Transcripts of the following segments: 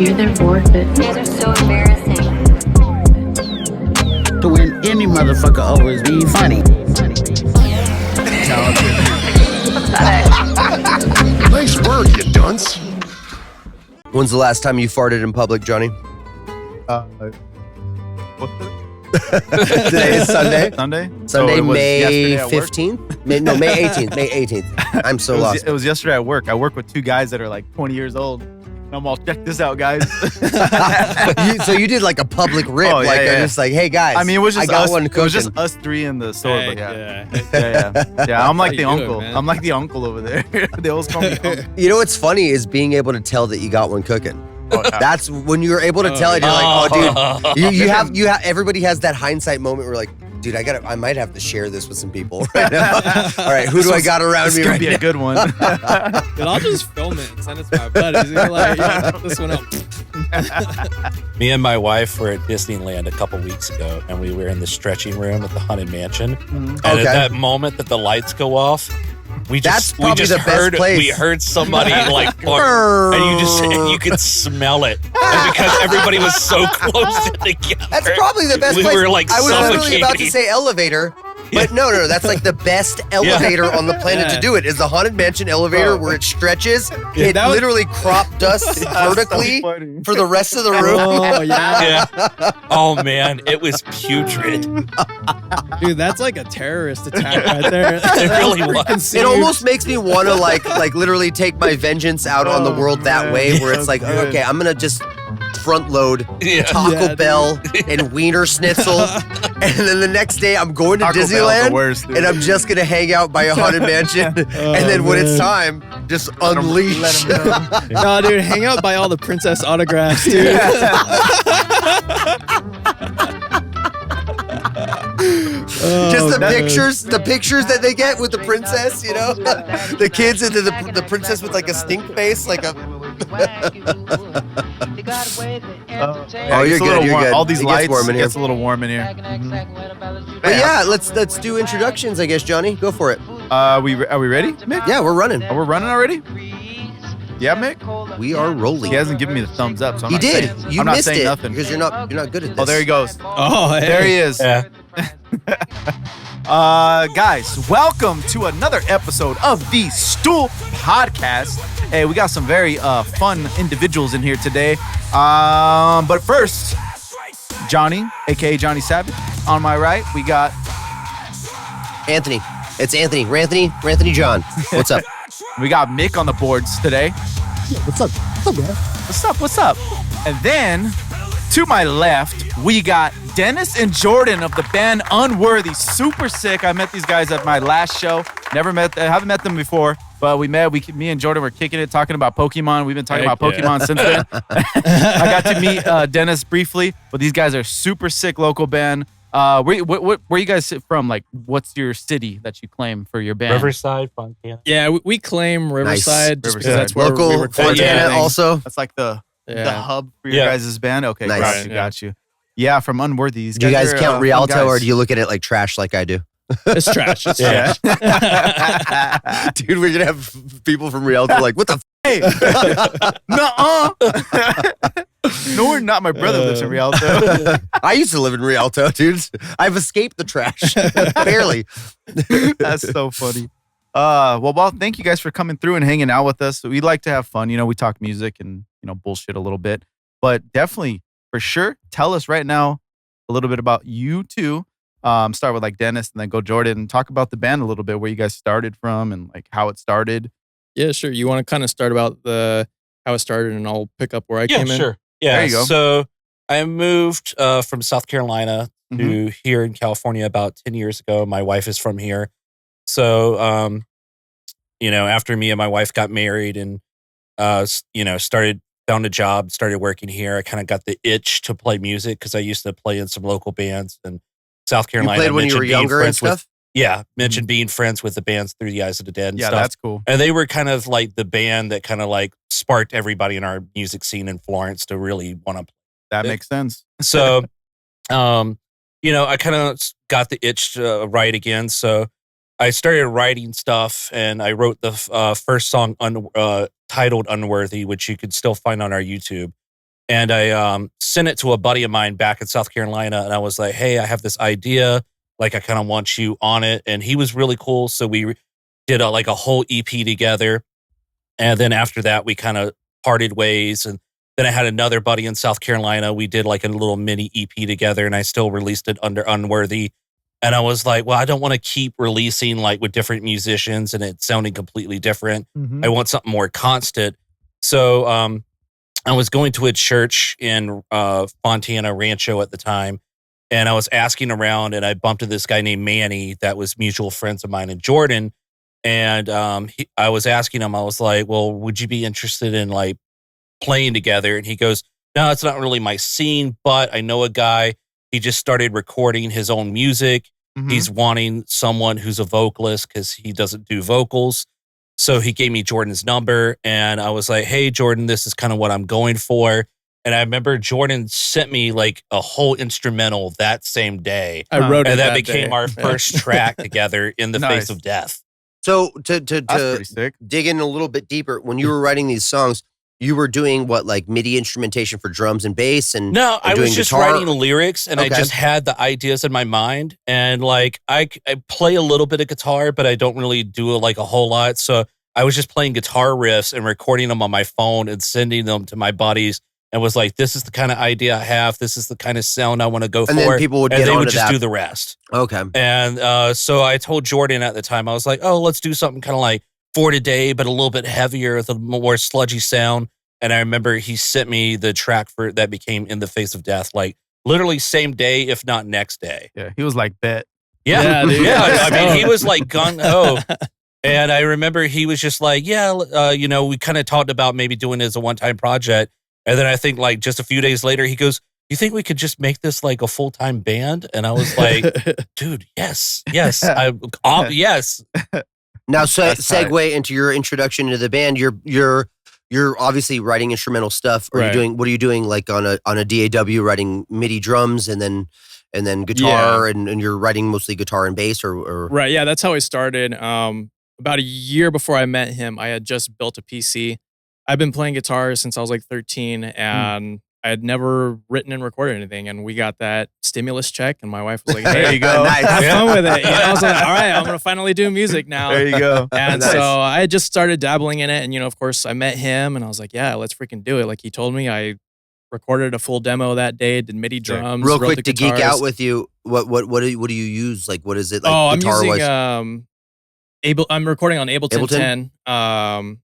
You're their forfeit. These are so embarrassing. To win any motherfucker over is being funny. Nice work, you dunce. When's the last time you farted in public, Johnny? Today is Sunday. Sunday, Sunday, So it was May yesterday at work? 15th? May 18th. May 18th. I'm so lost. It was yesterday at work. I work with two guys that are like 20 years old. And I'm all, check this out, guys. So you did like a public rip. Oh, yeah, like, yeah. Just like, hey, guys, I mean, it was just I got us. one It was cooking. just us three in the store. Hey, but yeah. yeah. Yeah, I'm like How the you doing, uncle. man? I'm like the uncle over there. They always call me uncle. You know what's funny is being able to tell that you got one cooking. Oh, yeah. That's when you're able to tell it. You're like, oh, dude, you have. Everybody has that hindsight moment where like, dude, I might have to share this with some people right now. All right, who do I got around This me could right be now? a good one. Dude, I'll just film it and send it to my buddies. And like, yeah, put this one up. Me and my wife were at Disneyland a couple weeks ago, and we were in the stretching room at the Haunted Mansion. And Okay. at that moment that the lights go off, we just probably the best heard place. we heard somebody like bark, and you could smell it, and because everybody was so close together. That's probably the best we place. were like I was literally about to suffocating. say elevator, but no, that's like the best elevator on the planet to do it. Is the Haunted Mansion elevator where it stretches. It that was- literally crop dusts vertically so funny. for the rest of the room. Oh, yeah. Yeah. Oh man, it was putrid. Dude, that's like a terrorist attack right there. It really was. It almost makes me want to like literally take my vengeance out on the world that man. way, where it's That's like, good. okay, I'm gonna just front load Yeah. Taco Yeah, dude. Bell and Wiener Schnitzel, and then the next day I'm going to Taco Bell's the Disneyland, worst, dude. and I'm just gonna hang out by a haunted mansion, and then when it's time, just unleash. Let 'em know. No, dude, hang out by all the princess autographs, dude. Just Oh, the pictures that they get with the princess, you know, the kids and the princess with like a stink face, like a. Yeah, Oh, it you're gets a good, little you're warm. good. All these It gets lights warm in here. gets a little warm in here. But yeah, let's do introductions, I guess, Johnny. Go for it. Are we ready, Mick? Yeah, we're running. Oh, we're running already? Yeah, Mick? We are rolling. He hasn't given me the thumbs up, so I'm You not did. saying, You I'm not missed saying it nothing. because you're not good at this. Oh, there he goes. Oh, hey. There he is. Yeah. Guys, welcome to another episode of Thee Stool Podcast. Hey, we got some very fun individuals in here today. But first, Johnny, aka JonnySavag. On my right, we got Anthony. It's Anthony. Ranthony John. What's up? Mick on the boards today. What's up? What's up? And then to my left, we got Dennis and Jordan of the band UnWorthy. Super sick. I met these guys at my last show. Haven't met them before, but me and Jordan were kicking it, talking about Pokemon. We've been talking Heck about yeah. Pokemon since then. I got to meet Dennis briefly, but these guys are super sick local band. Where you guys from? Like, what's your city that you claim for your band? Riverside, Fontana. Yeah, we claim Riverside just because Riverside. that's where we Local record Fontana everything. also. That's like the Yeah. hub for your Yeah. guys' band? Okay, Nice. got you. Yeah, from UnWorthy. These Do you guys are, count fun Rialto, guys. or do you look at it like trash like I do? It's trash. It's Yeah. trash. Dude, we're gonna have people from Rialto like, what the Hey, nuh-uh. No, we're not. My brother lives in Rialto. I used to live in Rialto, dude. I've escaped the trash. Barely. That's so funny. Well, thank you guys for coming through and hanging out with us. We like to have fun. You know, we talk music and, bullshit a little bit. But definitely, for sure, tell us right now a little bit about you two. Start with like Dennis and then go Jordan and talk about the band a little bit, where you guys started from and like how it started. Yeah, sure. You want to kind of start about how it started, and I'll pick up where I came in. Sure. Yeah. There you go. So I moved from South Carolina to here in California about 10 years ago. My wife is from here. So, after me and my wife got married and, found a job, started working here, I kind of got the itch to play music because I used to play in some local bands in South You Carolina. played when you Mentioned were being younger and friends with- stuff? mentioned being friends with the bands Through the Eyes of the Dead and Yeah, stuff. that's cool. And they were kind of like the band that kind of like sparked everybody in our music scene in Florence to really want to play. That makes sense. So, I kind of got the itch to write again. So I started writing stuff, and I wrote the first song titled UnWorthy, which you could still find on our YouTube. And I sent it to a buddy of mine back in South Carolina. And I was like, hey, I have this idea. Like, I kind of want you on it. And he was really cool. So we did a whole EP together. And then after that, we kind of parted ways. And then I had another buddy in South Carolina. We did like a little mini EP together, and I still released it under UnWorthy. And I was like, well, I don't want to keep releasing like with different musicians and it sounding completely different. I want something more constant. So I was going to a church in Fontana Rancho at the time, and I was asking around, and I bumped into this guy named Manny that was mutual friends of mine in Jordan. And I was asking him, I was like, well, would you be interested in like playing together? And he goes, no, it's not really my scene, but I know a guy. He just started recording his own music. He's wanting someone who's a vocalist because he doesn't do vocals. So he gave me Jordan's number, and I was like, hey, Jordan, this is kind of what I'm going for. And I remember Jordan sent me like a whole instrumental that same day. I wrote it, and that that became day. our first track together, In the Nice. Face of Death. So That's pretty to sick. dig in a little bit deeper, when you were writing these songs, you were doing what, like MIDI instrumentation for drums and bass, and No, I doing was just guitar? writing lyrics, and I Okay. just had the ideas in my mind. And like I play a little bit of guitar, but I don't really do like a whole lot. So I was just playing guitar riffs and recording them on my phone and sending them to my buddies, and was like, this is the kind of idea I have. This is the kind of sound I want to go And for. then people would and get they would onto just that. do the rest. Okay. And so I told Jordan at the time, I was like, oh, let's do something kind of like For Today, but a little bit heavier with a more sludgy sound. And I remember he sent me the track for that became In the Face of Death, like literally same day, if not next day. Yeah, he was like, bet. Yeah. Yeah, dude. I mean, he was like gung ho. And I remember he was just like, yeah, we kind of talked about maybe doing it as a one-time project. And then I think like just a few days later, he goes, you think we could just make this like a full-time band? And I was like, dude, yes. Yes. Now, so That's tight. segue into your introduction to the band. You're obviously writing instrumental stuff. Are you Right. doing? What are you doing? Like on a DAW, writing MIDI drums and then guitar, and you're writing mostly guitar and bass, or Right. Yeah, that's how I started. About a year before I met him, I had just built a PC. I've been playing guitar since I was like 13, and I had never written and recorded anything. And we got that stimulus check, and my wife was like, hey, There you go. Nice. have fun with it. I was like, all right, I'm going to finally do music now. There you go. And Nice. so I just started dabbling in it. And, of course, I met him, and I was like, yeah, let's freaking do it. Like he told me, I recorded a full demo that day, did MIDI drums. real wrote quick the to geek guitars. out with you. What do you use? Like, what is it? Like I'm guitar using wise? I'm recording on Ableton, Ableton? 10.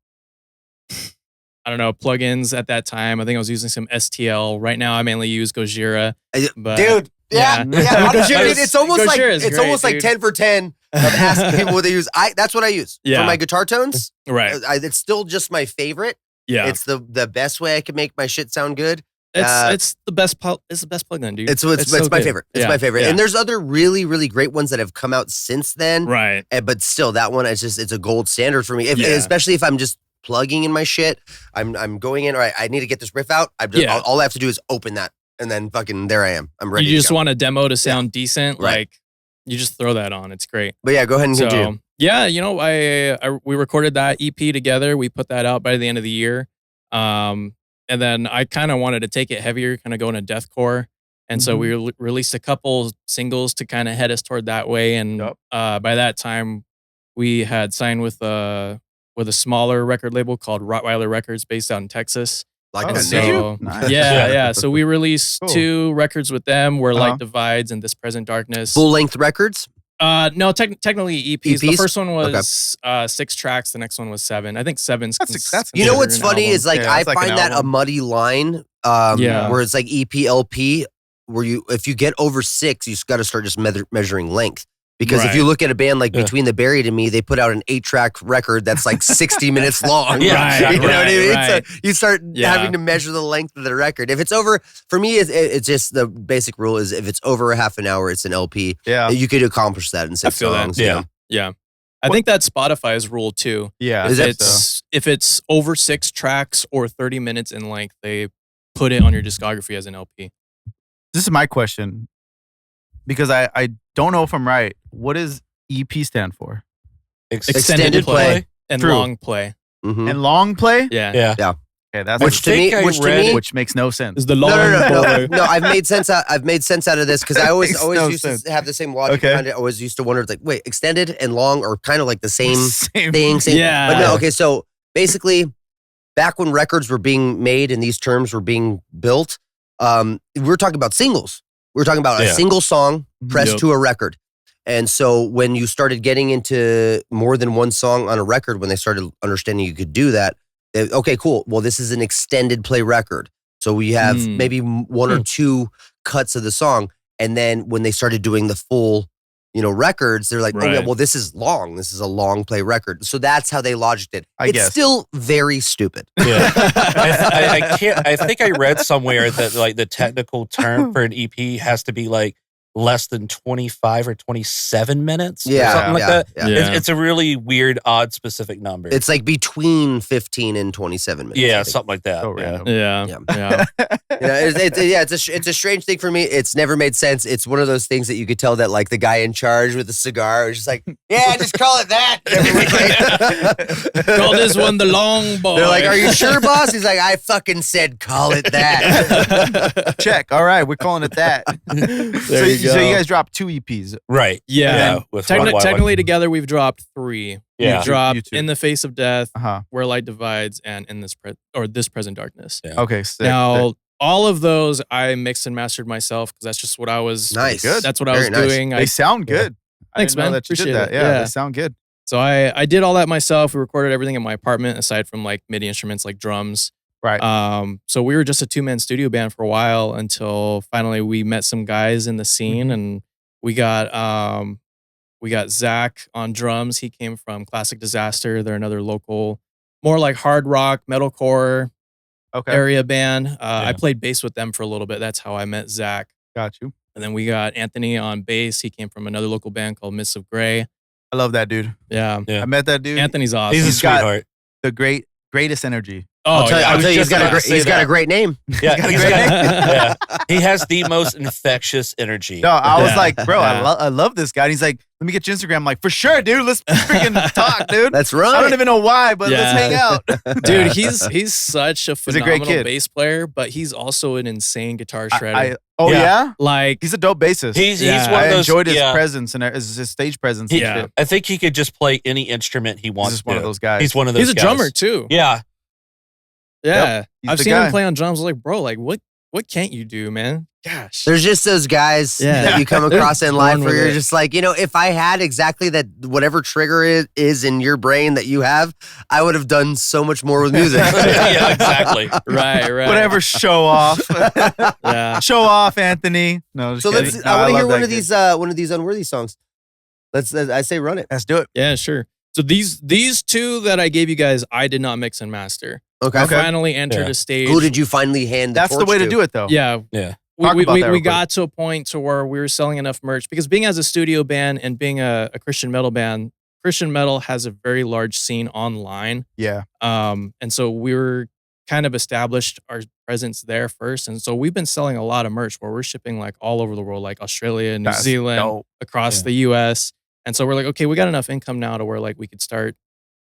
I don't know, plugins at that time. I think I was using some STL. Right now I mainly use Gojira. But Dude, yeah. Gojira is- It's almost like Gojira is it's great, almost like dude. 10 for 10 of asking people what they use. That's what I use for Yeah. my guitar tones. Right. It's still just my favorite. Yeah. It's the best way I can make my shit sound good. It's the best it's the best plugin, dude. It's so my good. favorite. It's Yeah, my favorite. yeah. And there's other really, really great ones that have come out since then. Right. But still, that one it's a gold standard for me. Yeah. Especially if I'm just plugging in my shit. I'm going in. All right, I need to get this riff out. Yeah. All I have to do is open that, and then fucking there I am. I'm ready. You to just go. want a demo to sound decent. Right. Like you just throw that on. It's great. But yeah, go ahead and continue. So yeah, we recorded that EP together. We put that out by the end of the year. And then I kind of wanted to take it heavier, kind of go into deathcore. And so we released a couple singles to kind of head us toward that way. And Yep. by that time, we had signed with a smaller record label called Rottweiler Records, based out in Texas. Like Oh, I did said, you? So Nice. yeah. So we released Cool. 2 records with them. Where Uh-huh. Light Divides and This Present Darkness. full length records. No, technically EPs. The EPs? first one was 6 tracks. The next one was 7. I think 7's. That's You know Yeah. what's an funny album. is like Yeah, I it's like an find that a album. muddy line. Yeah. Where it's like EP LP, where if you get over 6, you just got to start just measuring length. Because if Right. you look at a band like Yeah. Between the Buried and Me, they put out an 8-track record that's like 60 minutes long. Yeah. Right, You know what I mean? right. So you start Yeah. having to measure the length of the record. If it's over, for me, it's just the basic rule is if it's over a half an hour, it's an LP. Yeah. You could accomplish that in 6 feel that. songs. you Yeah. know? Yeah. I think that's Spotify's rule too. Yeah. Is If it- if it's over 6 tracks or 30 minutes in length, they put it on your discography as an LP. This is my question because I don't know if I'm right. What does EP stand for? Extended play. and True. long play. Mhm. And long play? Yeah. Yeah. Okay, that's Which to think me, I which to read- me, which makes no sense. Is the no, long no. boy. No, I've made sense out of this because I always Makes always no used sense. to have the same logic Okay. behind it. I always used to wonder, like, wait, extended and long are kind of like the same Same thing. Same, Yeah. But no, okay. So basically, back when records were being made and these terms were being built, we were talking about singles. We were talking about a Yeah. single song pressed Yep. to a record. And so when you started getting into more than one song on a record, when they started understanding you could do that, okay, cool. Well, this is an extended play record. So we have maybe one or two cuts of the song. And then when they started doing the full, records, they're like, oh yeah, Right. well, this is long. This is a long play record. So that's how they logicked it. I It's guess. still very stupid. Yeah. I can't. I think I read somewhere that like the technical term for an EP has to be like less than 25 or 27 minutes. Or Yeah, something like yeah, that. yeah. Yeah. It's a really weird, odd, specific number. It's like between 15 and 27 minutes. I yeah, think. something like that. So yeah. random. Yeah. Yeah. It's a strange thing for me. It's never made sense. It's one of those things that you could tell that like the guy in charge with the cigar is just like, yeah, just call it that. Everyone's like, Call this one the long boy. they're like, are you sure, boss? He's like, I fucking said call it that. Check. All right, we're calling it that. There you go. So you guys dropped 2 EPs. Right. Yeah. with Technically together, we've dropped 3. Yeah. We've dropped You two. In the Face of Death, Uh-huh. Where Light Divides, and In This This Present Darkness. Yeah. Okay. Sick. Now, all of those I mixed and mastered myself because that's just what I was. Nice. Good. That's what I Very was nice. doing. They sound good. I Thanks, didn't know man. that you did Appreciate that. it. Yeah, Yeah. they sound good. So I did all that myself. We recorded everything in my apartment aside from like MIDI instruments like drums. Right. So we were just a 2-man studio band for a while until finally we met some guys in the scene and we got Zach on drums. He came from Classic Disaster. They're another local, more like hard rock, metalcore Okay. area band. I played bass with them for a little bit. That's how I met Zach. Got you. And then we got Anthony on bass. He came from another local band called Mists of Gray. I love that dude. Yeah. Yeah. I met that dude. Anthony's awesome. He's a He's got- sweetheart. The greatest energy. Oh, I'll tell yeah. you, he's just got about to say he's got a that. great name. Yeah, got a he's great got- yeah. He has the most infectious energy. No, I was Yeah. like, bro, Yeah. I love this guy. And he's like, let me get your Instagram. I'm like, for sure, dude. Let's freaking talk, dude. That's right. I don't even know why, but let's Yeah. hang out. Dude, he's such a a great phenomenal kid. bass player, but he's also an insane guitar shredder. Oh Yeah. yeah. like, He's a dope bassist. He's Yeah. one of I those. enjoyed his yeah. presence and his stage presence. He- and shit. I think he could just play any instrument he He's wants just to. one of those guys. He's one of those. he's a guys. drummer too. Yeah, Yeah. He's I've the seen guy. him play on drums. I was like, bro, like what can't you do, man? Gosh. There's just those guys Yeah. that you come They're across in life born where with you're it. just like, if I had exactly that, whatever trigger it is in your brain that you have, I would have done so much more with music. yeah, exactly. right. Whatever. Show off. Yeah. Show off, Anthony. No, just So kidding. let's. No, I want to love hear that one of these unworthy songs. I say run it. Let's do it. Yeah, sure. So these 2 that I gave you guys, I did not mix and master. Okay. I finally entered Yeah. a stage. Who did you finally hand the That's the torch way to do it, though. Yeah. Yeah. Talk We about that real quick. got to a point to where we were selling enough merch because being as a studio band and being a Christian metal band, Christian metal has a very large scene online. Yeah. And so we were kind of established our presence there first. And so we've been selling a lot of merch where we're shipping like all over the world, like Australia, New That's Zealand, dope. across Yeah. the US. And so we're like, okay, we got enough income now to where like we could start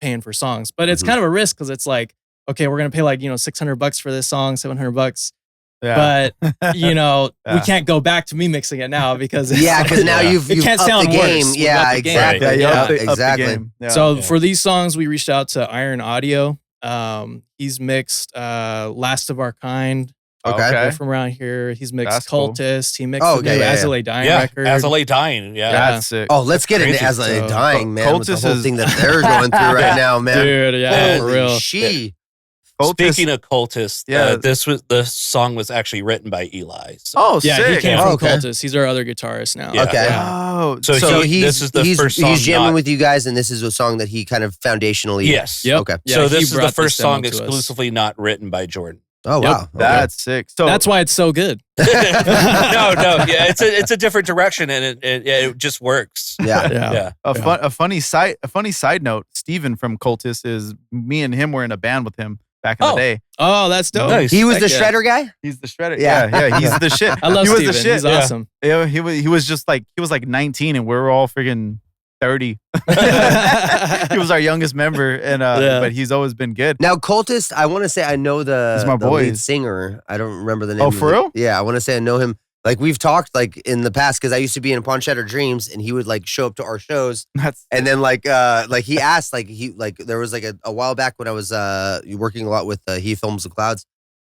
paying for songs. But it's Mhm. kind of a risk because it's like, okay, we're gonna pay like, $600 for this song, $700. Yeah. But we Yeah. can't go back to me mixing it now because Yeah, because now Yeah. you've It can't upped sound the game. worse. We've Yeah, upped the game. exactly. Right. you Yeah, upped the exactly. game. Yeah. So Yeah. for these songs, we reached out to Iron Audio. He's mixed Last of Our Kind. Okay. They're from around here. He's mixed That's cool. Cultist. He mixed Oh, the okay, new yeah, As yeah. I Lay Dying Yeah. record. As a late dying. Yeah. Yeah. That's sick. Oh, let's get into Crazy. As I Lay So- Dying, man. With the Cultist whole is- thing that they're going through right now, man. Dude, yeah, for Holy real. she. Cultist- Speaking of cultists, Yeah. the song was actually written by Eli. So. Oh, Yeah, sick. he came Oh, from okay. Cultist. He's our other guitarist now. Yeah. Okay. Oh, So So this is the first song. he's jamming not- with you guys, and this is a song that he kind of foundationally. Yes. Yep. Okay. Yeah, so he this is the brought this first demo song to us. exclusively not written by Jordan. Oh wow. Yep. that's sick. So That's why it's so good. no, yeah, it's a different direction, and it just works. Okay. Yeah. Yeah. Yeah. a funny side note. Steven from Cultist is me and him were in a band with him back in the Oh. day. Oh, that's dope. Nice. He was the Heck yeah. shredder guy. He's the shredder. Yeah. Yeah, he's the shit. I love he was Steven. the shit. He's yeah. awesome. Yeah, he was just like he was like 19 and we were all freaking 30. He was our youngest member, and but he's always been good. Now, Cultist, I want to say I know He's my the boy. lead singer. I don't remember the name. Oh, for real? Yeah, I want to say I know him. Like we've talked like in the past because I used to be in Pawn Shatter Dreams, and he would like show up to our shows, and then like he asked there was like a while back when I was working a lot with He Films the Clouds,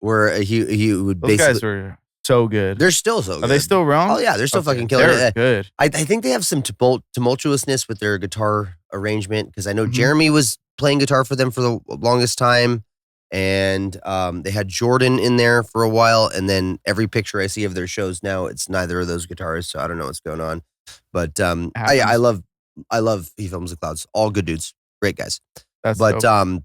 where he would Those basically guys were so good. they're still so good. Are they still around? Oh yeah, they're still fucking killing They're it. good. I think they have some tumultuousness with their guitar arrangement because I know Mhm. Jeremy was playing guitar for them for the longest time, and they had Jordan in there for a while, and then every picture I see of their shows now, it's neither of those guitarists, so I don't know what's going on. But I love He Films the Clouds, all good dudes, great guys. That's But dope.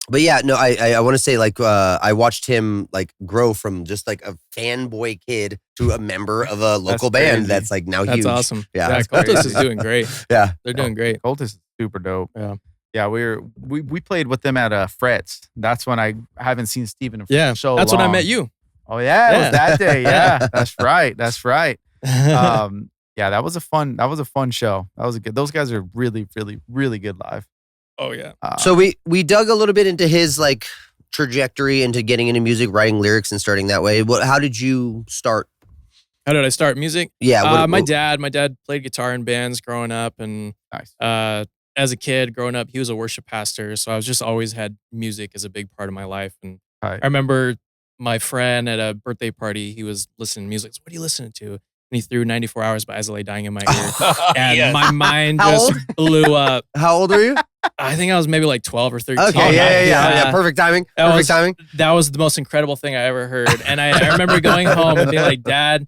but yeah, no, I want to say like I watched him like grow from just like a fanboy kid to a member of a local band crazy. that's like now That's huge. awesome. Yeah, Yeah, that's Cultist crazy. is doing great. Yeah, They're doing great. Cultist is super dope. Yeah. We played with them at Frets. That's when I haven't seen Steven in Yeah. so That's when I long. met you. Oh yeah, it was Yeah. that day. Yeah, that's right. That's right. Yeah, that was a fun show. That was a good. Those guys are really, really, really good live. Oh yeah. So we dug a little bit into his like trajectory into getting into music, writing lyrics, and starting that way. How did you start? How did I start music? Yeah, My dad played guitar in bands growing up, and Nice. as a kid growing up, he was a worship pastor, so I was just always had music as a big part of my life. And Right. I remember my friend at a birthday party, he was listening to music. So, what are you listening to? And he threw 94 Hours by As I Lay Dying in my ear. And Yes. my mind How just old? blew up. How old are you? I think I was maybe like 12 or 13. Okay, yeah. Perfect timing. That Perfect was- timing. That was the most incredible thing I ever heard. And I remember going home and being like, Dad,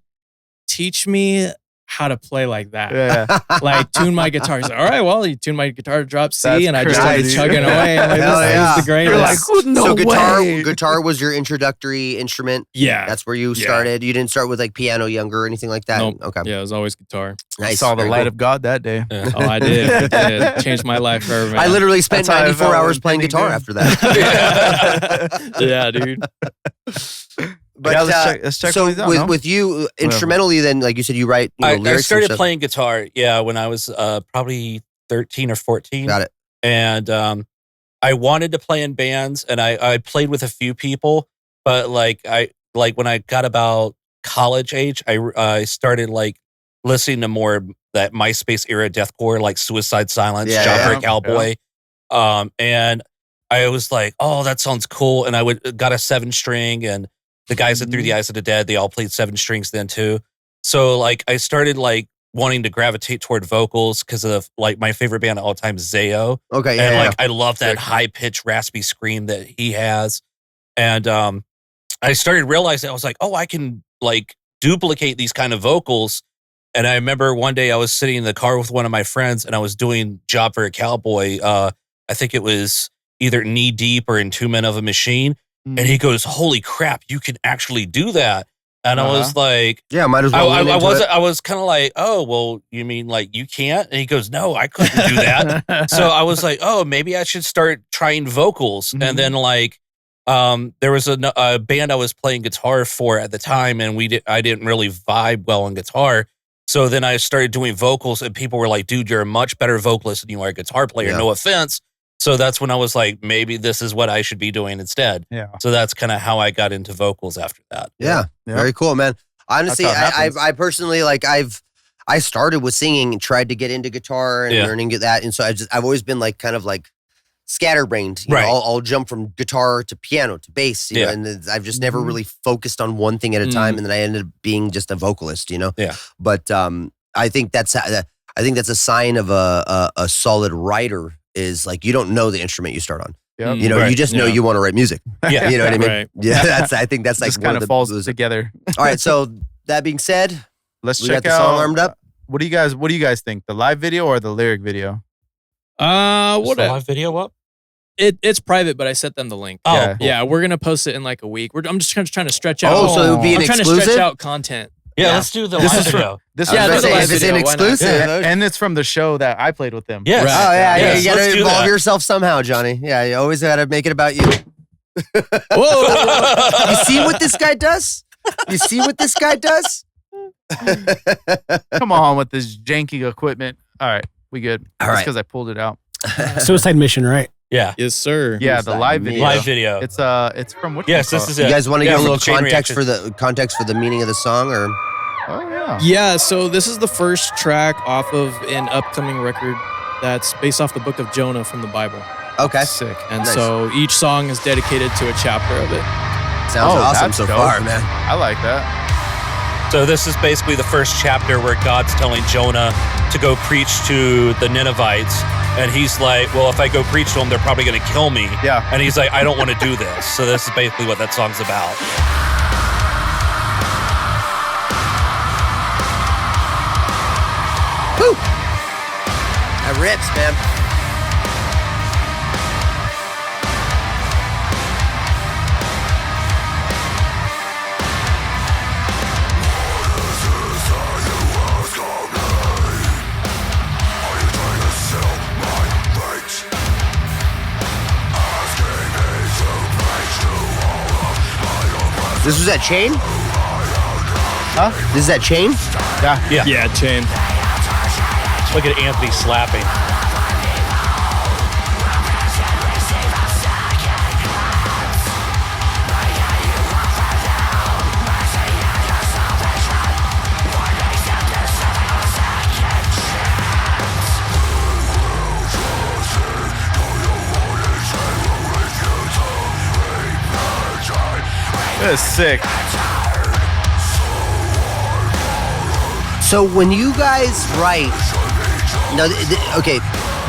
teach me how to play like that. Yeah. Like tune my guitar. He's like, all right, well, you tune my guitar to drop C, That's and I just started crazy. chugging away. I'm like, Hell this yeah. is the greatest. You're like, no So way. guitar was your introductory instrument. yeah. That's where you Yeah. started. You didn't start with like piano younger or anything like that. Nope. Okay. Yeah, it was always guitar. Nice. Saw the Very light cool. of God that day. Yeah. Oh, I did. I did. Changed my life forever, man. I literally spent That's how I 94 felt hours when playing Pending guitar Doom. after that. Yeah, dude. But Yeah, let's check so one of these out, with no? with you instrumentally, then like you said, you write I lyrics. and started stuff. playing guitar, when I was probably 13 or 14. Got it. And I wanted to play in bands, and I played with a few people, but when I got about college age, I started like listening to more that MySpace era deathcore, like Suicide Silence, Yeah, Job for yeah. a Cowboy, and I was like, oh, that sounds cool, and I got a 7-string, and the guys that threw the Eyes of the Dead, they all played 7 strings then too. So like I started like wanting to gravitate toward vocals because of like my favorite band of all time, Zayo. Okay. Yeah. And yeah. like I love that high pitched raspy scream that he has. And I started realizing I was like, oh, I can like duplicate these kind of vocals. And I remember one day I was sitting in the car with one of my friends and I was doing Job for a Cowboy. I think it was either Knee Deep or In 2 Men of a Machine. And he goes, holy crap, you can actually do that. And I was like, Yeah, might as well. I was kind of like, oh, well, you mean like you can't? And he goes, no, I couldn't do that. So I was like, oh, maybe I should start trying vocals. Mhm. And then like, there was a band I was playing guitar for at the time, and I didn't really vibe well on guitar. So then I started doing vocals, and people were like, dude, you're a much better vocalist than you are a guitar player. Yeah. No offense. So that's when I was like, maybe this is what I should be doing instead. Yeah. So that's kind of how I got into vocals after that. Yeah. Yeah. Very cool, man. Honestly, That's how it happens. I personally like I started with singing and tried to get into guitar and Yeah. learning that, and so I've always been like kind of like scatterbrained. You Right. know, I'll jump from guitar to piano to bass. You know, Yeah. and I've just never Mhm. really focused on one thing at a time, and then I ended up being just a vocalist. You know. Yeah. But I think that's a sign of a solid writer is like you don't know the instrument you start on. Yep. You know, Right. you just know Yeah. you want to write music. Yeah. You know what I mean? Right. Yeah, I think that's like Just one kind of of the falls together. All right, so that being said, Let's we check got the out. song armed up. What do you guys think? The live video or the lyric video? Is What the live video up? it's private, but I sent them the link. Oh, Yeah. cool. Yeah, we're gonna post it in like a week. I'm just trying to stretch out. Oh, so it would be an I'm trying to exclusive? stretch out content. Yeah, Yeah. let's do the This live is for- video. This I was Yeah, gonna there's a say, live if it's an video, why not? exclusive. and it's from the show that I played with them. Yeah. Right. Oh yeah, Yes, you let's gotta do involve that. yourself somehow, Johnny. Yeah, you always gotta make it about you. Whoa! You see what this guy does? You see what this guy does? Come on with this janky equipment. All right. We good. All That's right. because I pulled it out. Suicide Mission, right? Yeah. Yes, sir. Yeah, the live video. Live video. It's from which Yes, one? this is You it. guys want to Yeah, give a from little Chain context Reaction. for the meaning of the song, or Oh yeah. Yeah, so this is the first track off of an upcoming record that's based off the book of Jonah from the Bible. okay, Sick. And Nice. so each song is dedicated to a chapter of it. sounds Oh, awesome that's so dope. far, man. I like that. So this is basically the first chapter where God's telling Jonah to go preach to the Ninevites. And he's like, well, if I go preach to them, they're probably going to kill me. Yeah. And he's like, I don't want to do this. So this is basically what that song's about. Woo! That rips, man. This was that Chain? Huh? This is that Chain? Yeah. Yeah. Yeah, Chain. Look at Anthony slapping. That's sick. So when you guys write, okay,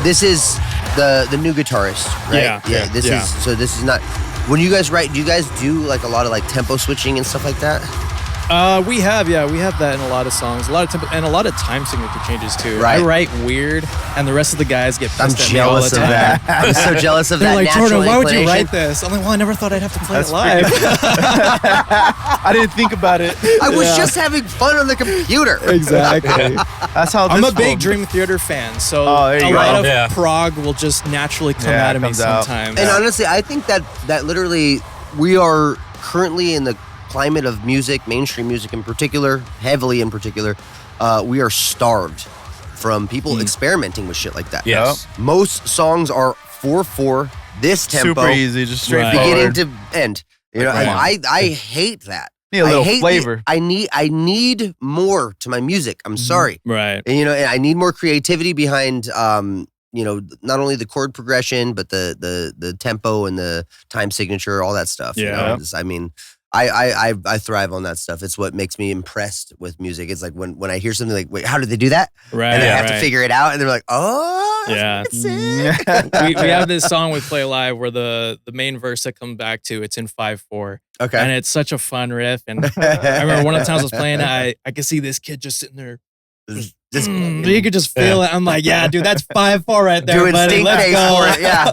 this is the new guitarist, right? Yeah, This yeah. this is not. When you guys write, do you guys do like a lot of like tempo switching and stuff like that? We have that in a lot of songs, a lot of and a lot of time signature changes too. Right. I write weird, and the rest of the guys get I'm pissed at me all the jealous of time. that. I'm so jealous of They're that. like, natural Jordan, why would you inclination. write this? I'm like, well, I never thought I'd have to play That's it live. I didn't think about it. I was Yeah. just having fun on the computer. Exactly. That's how I'm this a big film- Dream Theater fan, so Oh, there you a lot go. of Yeah. prog will just naturally come Yeah, out of me comes out. sometimes. And honestly, I think that literally we are currently in the climate of music, mainstream music in particular, heavily in particular, we are starved from people experimenting with shit like that. Yes. Most songs are 4/4, this tempo, Super easy, just straight beginning forward. to end. You know, Right. and I hate that. Need a little I hate flavor. I need more to my music. I'm sorry. right. And, you know, and I need more creativity behind, you know, not only the chord progression, but the tempo and the time signature, all that stuff. you Yeah. know? I mean, I thrive on that stuff. It's what makes me impressed with music. It's like when I hear something like, wait, how did they do that? Right. And I yeah, have to right. figure it out. And they're like, oh, Yeah. that's sick. we have this song we play live where the main verse that comes back to, it's in 5/4. Okay. And it's such a fun riff. And I remember one of the times I was playing it, I could see this kid just sitting there. Just You could just feel it. I'm like, yeah, dude, that's 5/4 right there, doing buddy. stink Let's face go. for it. Yeah.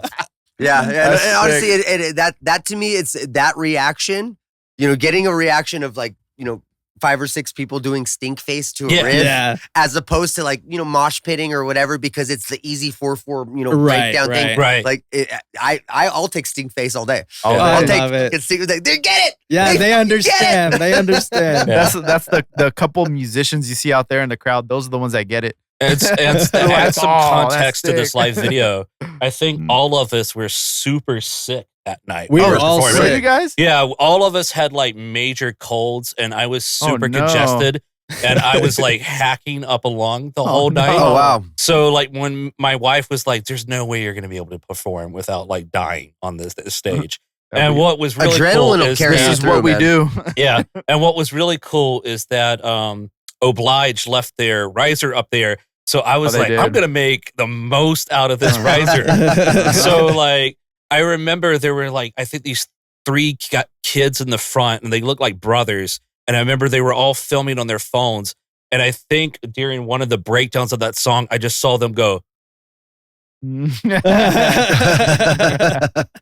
Yeah. And, That's and honestly, that to me, it's that reaction, you know, getting a reaction of like, you know, 5 or 6 people doing stink face to a Yeah. riff, Yeah. as opposed to like, you know, mosh pitting or whatever, because it's the easy 4/4, you know, Right, breakdown thing. Right. Like I'll take stink face all day. Oh, I I'll love take it. stink. They get it. Yeah, they get understand. it. They understand. Yeah. That's the couple musicians you see out there in the crowd. Those are the ones that get it. And to add Like, some oh, that's context to this sick. live video, I think all of us were super sick that night. We when were we all performing. Were sick. you guys? Yeah, all of us had like major colds, and I was Oh, super no. congested, and I was like hacking up a lung the whole no. night. Oh wow. So like when my wife was like, "There's no way you're going to be able to perform without like dying on this stage," and what was really Adrenaline cool will is carry This you is through, what we man. do. yeah, and what was really cool is that Oblige left their riser up there. So I was they like, did. I'm gonna make the most out of this riser. So like, I remember there were like, I think these 3 kids in the front, and they looked like brothers. And I remember they were all filming on their phones. And I think during one of the breakdowns of that song, I just saw them go, and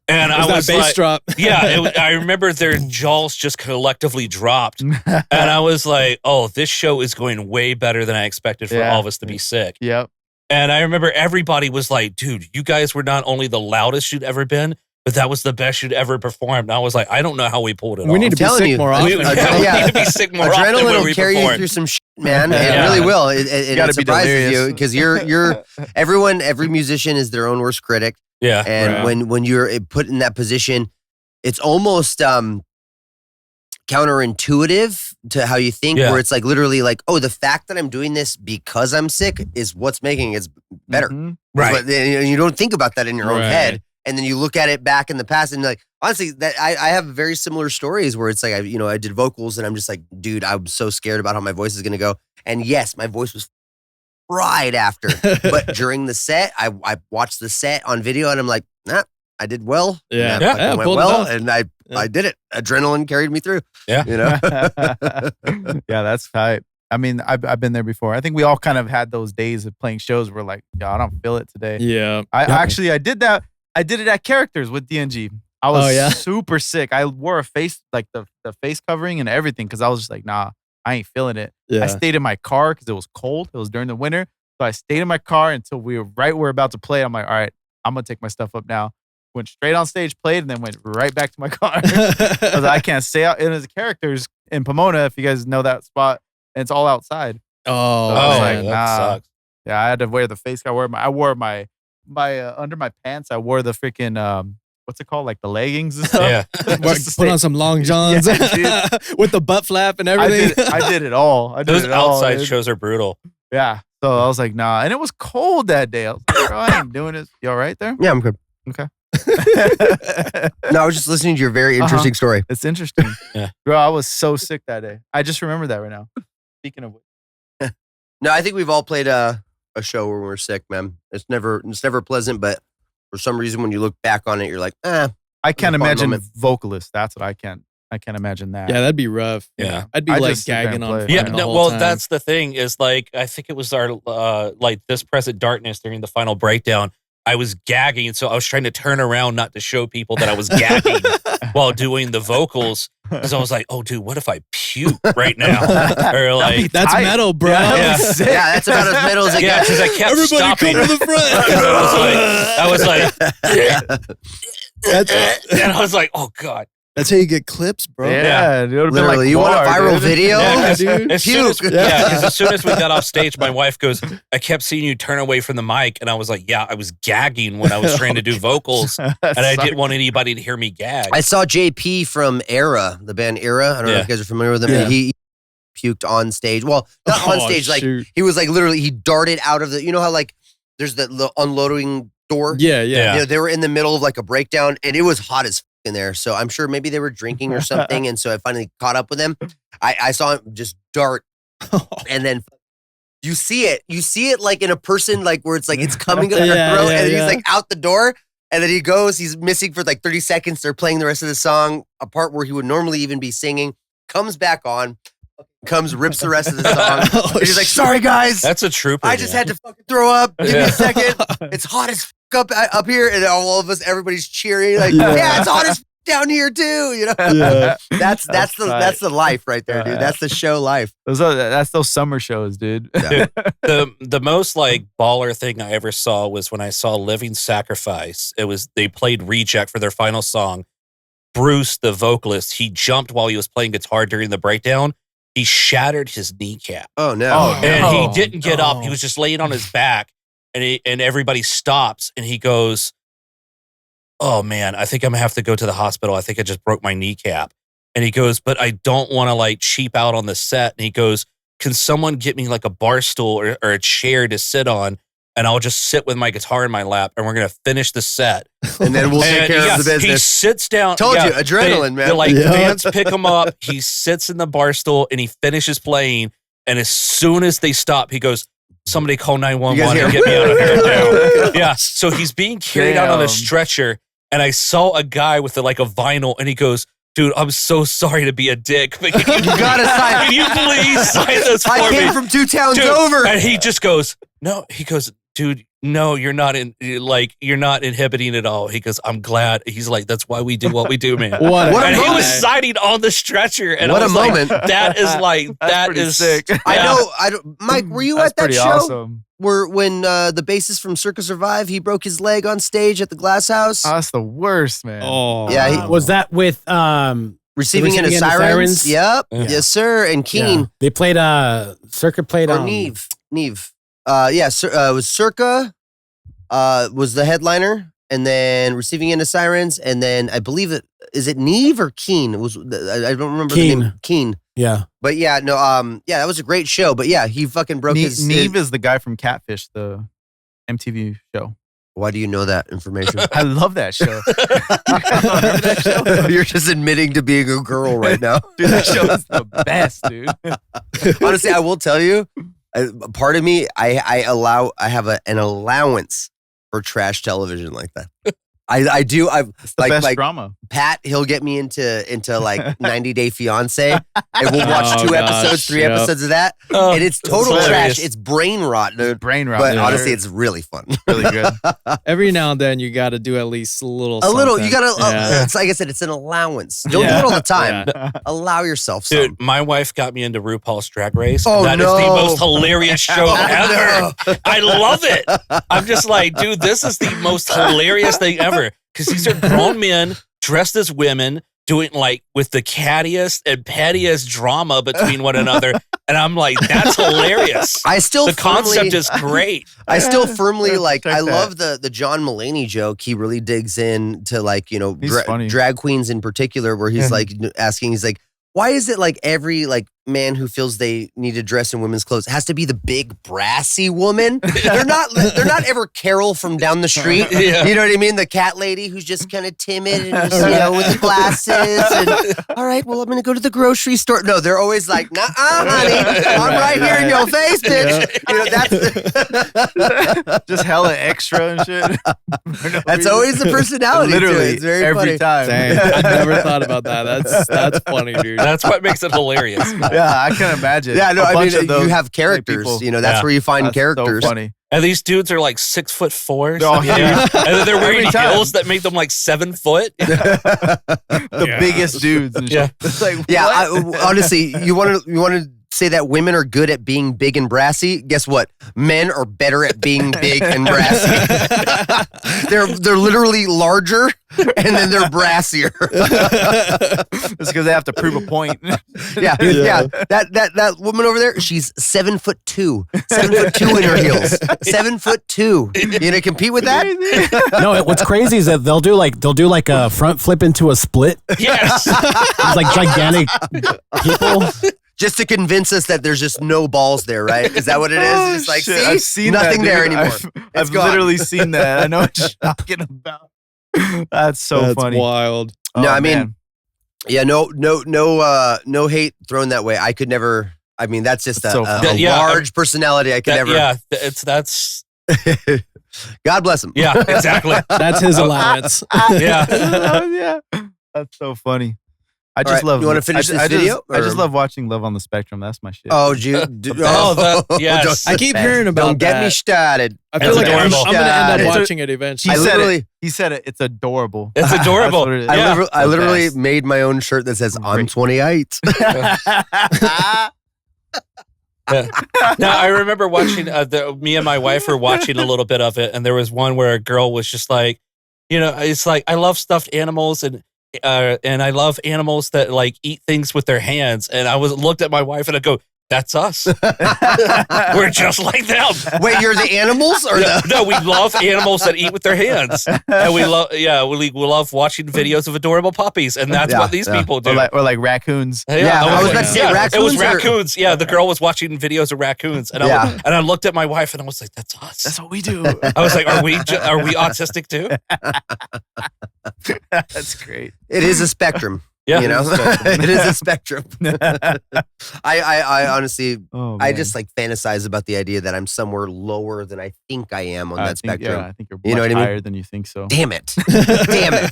I was that bass like, drop. yeah, I remember their jaws just collectively dropped. And I was like, oh, this show is going way better than I expected for Yeah. all of us to be sick. Yep. And I remember everybody was like, dude, you guys were not only the loudest you'd ever been, but that was the best you'd ever performed. And I was like, I don't know how we pulled it off. We need to be telling sick you. more We- often. we need to be sick more often Adrenaline when will we carry you perform. through some shit. man. It Yeah. really will. It Gotta be surprises you delirious. because every musician is their own worst critic. Yeah. And Right. when you're put in that position, it's almost counterintuitive to how you think, Yeah. where it's like literally like, oh, the fact that I'm doing this because I'm sick is what's making it better. Mhm. Right. But you don't think about that in your own Right. head. And then you look at it back in the past and like, honestly, that I have very similar stories where it's like, I did vocals and I'm just like, dude, I'm so scared about how my voice is going to go. And yes, my voice was fried after, but during the set, I watched the set on video and I'm like, nah, I did well. Yeah. And Yeah. that fucking went Pulled it well. off. And I did it. Adrenaline carried me through. Yeah. You know? Yeah, that's tight. I mean, I've been there before. I think we all kind of had those days of playing shows where like, yeah, I don't feel it today. Yeah. I did that. I did it at Characters with DNG. I was Oh, yeah? super sick. I wore a face, like the face covering and everything, because I was just like, nah, I ain't feeling it. I Yeah. stayed in my car because it was cold. It was during the winter. So I stayed in my car until we were about to play. I'm like, all right, I'm going to take my stuff up now. Went straight on stage, played, and then went right back to my car. I was like, I can't stay out. And as Characters in Pomona, if you guys know that spot, and it's all outside. Oh, I was Oh, like, that nah. sucks. Yeah, I had to wear the face. I wore my under my pants. I wore the freaking what's it called, like the leggings and stuff. Yeah. Just to Put stay- on some long johns Yeah, with the butt flap and I everything. did it all. I did Those it all, outside dude. shows are brutal. Yeah. So I was like, nah. And it was cold that day. I was like, bro, I ain't doing this. You all right there? Yeah, I'm good. Okay. No, I was just listening to your very interesting story. It's interesting. Yeah. Bro, I was so sick that day. I just remember that right now. Speaking of which. No, I think we've all played a show where we're sick, man. It's never pleasant, but for some reason when you look back on it, you're like, I can't a fun imagine moment. vocalists. That's what I can't imagine that. Yeah, that'd be rough. Yeah. I'd be I like just sit there gagging and on. play. Yeah, front the no, whole well, time. that's the thing is like, I think it was our, like This Present Darkness during the final breakdown. I was gagging, so I was trying to turn around not to show people that I was gagging while doing the vocals. Because I was like, oh, dude, what if I puke right now? Or like, That's tight. metal, bro. Yeah, Yeah. yeah, that's about as metal as it yeah, gets. because I kept Everybody stopping. come to the front. I was like, That's, and I was like, oh God. that's how you get clips, bro. Yeah, it would've been Literally, like you want a Bar, viral dude. video? Yeah, dude. As soon as, Puke. yeah, 'cause as soon as we got off stage, my wife goes, I kept seeing you turn away from the mic. And I was like, yeah, I was gagging when I was trying to do vocals. And I didn't want anybody to hear me gag. I saw JP from Era, the band Era. I don't know Yeah. if you guys are familiar with them. Yeah. He puked on stage. Well, not on Oh, stage. Like shoot. he was like literally, he darted out of the. You know how like there's the unloading door. Yeah, Yeah. You know, they were in the middle of like a breakdown, and it was hot as in there. So I'm sure maybe they were drinking or something, and so I finally caught up with them. I saw him just dart, and then. You see it like in a person, like where it's like it's coming up their Yeah, throat, yeah, and he's yeah. like out the door, and then he goes. He's missing for like 30 seconds. They're playing the rest of the song, a part where he would normally even be singing. Comes back on, rips the rest of the song. Oh, And he's like, "Sorry guys, That's a trooper. I just man. had to fucking throw up. Give me Yeah. a second. It's hot as fuck up here." And all of us, everybody's cheering like, Yeah. "Yeah, it's hot as fuck down here too." You know, Yeah. that's tight. that's the life right there, dude. That's the show life. That's those summer shows, dude. the most like baller thing I ever saw was when I saw Living Sacrifice. It was they played Reject for their final song. Bruce, the vocalist, he jumped while he was playing guitar during the breakdown. He shattered his kneecap, Oh no. Oh, and no. he didn't get up. He no. was just laying on his back, and everybody stops, and he goes, "Oh man, I think I'm gonna have to go to the hospital. I think I just broke my kneecap." And he goes, "But I don't want to like cheap out on the set." And he goes, "Can someone get me like a bar stool or a chair to sit on? And I'll just sit with my guitar in my lap, and we're gonna finish the set." And then we'll take And care of the He business. sits down. Told you, adrenaline, man. The like Yeah. fans pick him up. He sits in the bar stool and he finishes playing. And as soon as they stop, he goes, "Somebody call You 911 guys and hear- get me out of here now." Yeah. So he's being carried out on a Damn. stretcher. And I saw a guy with like a vinyl, and he goes, "Dude, I'm so sorry to be a dick, but can you, gotta sign- Can you please sign this for I me?" came from 2 towns Dude, over. And he just goes, "No." He goes, "Dude, no, you're not you're not inhibiting at all." He goes, "I'm glad." He's like, "That's why we do what we do, man." What a And he moment. was signing on the stretcher, and What I a was like, moment. that is like That's that pretty is sick. I yeah. know. I don't, Mike, were you That's at that pretty show awesome. where when the bassist from Circus Survive he broke his leg on stage at the Glass House? Oh, that's the worst, man. Oh, Yeah, he- wow. Was that with Receiving Into Sirens. Yep. Yeah. Yes, sir. And Keen. Yeah. They played Circa played Or Neve. It was Circa was the headliner, and then Receiving Into Sirens, and then I believe is it Neve or Keen? It was I don't remember the name. Keen. Yeah. But yeah, no, that was a great show. But yeah, he fucking broke his. Neve is the guy from Catfish, the MTV show. Why do you know that information? I love that show. Remember that show? You're just admitting to being a girl right now. Dude, that show is the best, dude. Honestly, I will tell you, part of me, I have an allowance for trash television like that. I do. It's the best drama. Pat, he'll get me into like 90 Day Fiance, and we'll watch 2 episodes, 3 episodes of that, and it's total trash. It's brain rot, dude. Brain rot. But honestly, it's really fun. Really good. Every now and then, you got to do at least a little. A little. You something. gotta. It's like I said. It's an allowance. Don't do it all the time. Allow yourself some. Dude, my wife got me into RuPaul's Drag Race. Oh, That is the most hilarious show ever. no. I love it. I'm just like, dude, this is the most hilarious thing ever. Because these are grown men dressed as women doing like with the cattiest and pettiest drama between one another. And I'm like, that's hilarious. The concept is great. I still firmly like, Check I that. love the John Mulaney joke. He really digs into like, He's funny. drag queens in particular, where he's like asking, he's like, why is it like every like man who feels they need to dress in women's clothes has to be the big brassy woman? They're not ever Carol from down the street. Yeah. You know what I mean? The cat lady who's just kind of timid and just, with the glasses and all right, well, I'm gonna go to the grocery store. No, they're always like, nah, honey, I'm right here in your face, bitch. That's Just hella extra and shit. that's always the personality. Literally, to it. It's very every funny. time. Dang, I never thought about that. That's funny, dude. That's what makes it hilarious. Yeah, I can imagine. Yeah, no, A I bunch mean, of those you have characters. people. That's where you find That's characters. So funny. And these dudes are like 6'4". Oh, yeah. And then they're wearing Every time. heels that make them like 7 foot. The biggest dudes and shit. Yeah. It's like, Yeah, what? honestly, you want to say that women are good at being big and brassy? Guess what? Men are better at being big and brassy. they're literally larger and then they're brassier. It's because they have to prove a point. yeah. That woman over there, she's 7'2", 7'2" in her heels, 7'2". You gonna compete with that? No, what's crazy is that they'll do like a front flip into a split. Yes. It's like gigantic people. Just to convince us that there's just no balls there, right? Is that what it is? It's like, Shit, see, I've seen nothing that, there dude. anymore. I've gone. literally seen that. I know what you're talking about. That's so That's funny. wild. No, Oh, I mean, man. yeah, no hate thrown that way. I could never. I mean, that's just That's so a funny. Yeah, large personality. I could never. Yeah, that's God bless him. yeah, exactly. That's his allowance. Yeah. Yeah. That's so funny. I just right, love. you wanna finish this video, I just or- love watching Love on the Spectrum. That's my shit. Oh, Yes. I keep hearing about Don't get that. me started. I feel It's like I'm adorable. going to end up It's a- watching it eventually. He I said literally- it. He said it. It's adorable. It's adorable. That's what it is. Yeah. I literally best. made my own shirt that says "I'm Great. 28." Now I remember watching. Me and my wife were watching a little bit of it, and there was one where a girl was just like, it's like, I love stuffed animals and I love animals that like eat things with their hands. And I looked at my wife and I go, "That's us. We're just like them." Wait, you're the animals or Yeah, the? no, we love animals that eat with their hands, and we love watching videos of adorable puppies, and that's Yeah, what these yeah. people do. or like raccoons. Yeah, I was about to say It was raccoons are- raccoons. Yeah, the girl was watching videos of raccoons, and Yeah. I looked at my wife and I was like, "That's us." That's what we do. I was like, "Are we autistic too?" That's great. It is a spectrum. Yeah. It is a spectrum. I honestly, Oh, I man. just like fantasize about the idea that I'm somewhere lower than I think I am on that spectrum. Yeah, I think you're much You know what I mean? higher than you think so. Damn it. Damn it.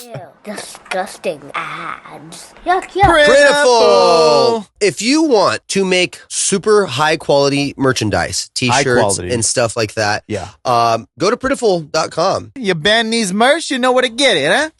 Ew, disgusting ads. Yuck, yuck. PRINTFUL. If you want to make super high quality merchandise, t-shirts quality. and stuff like that, Yeah. go to PRINTFUL.com. You band needs merch, you know where to get it, huh?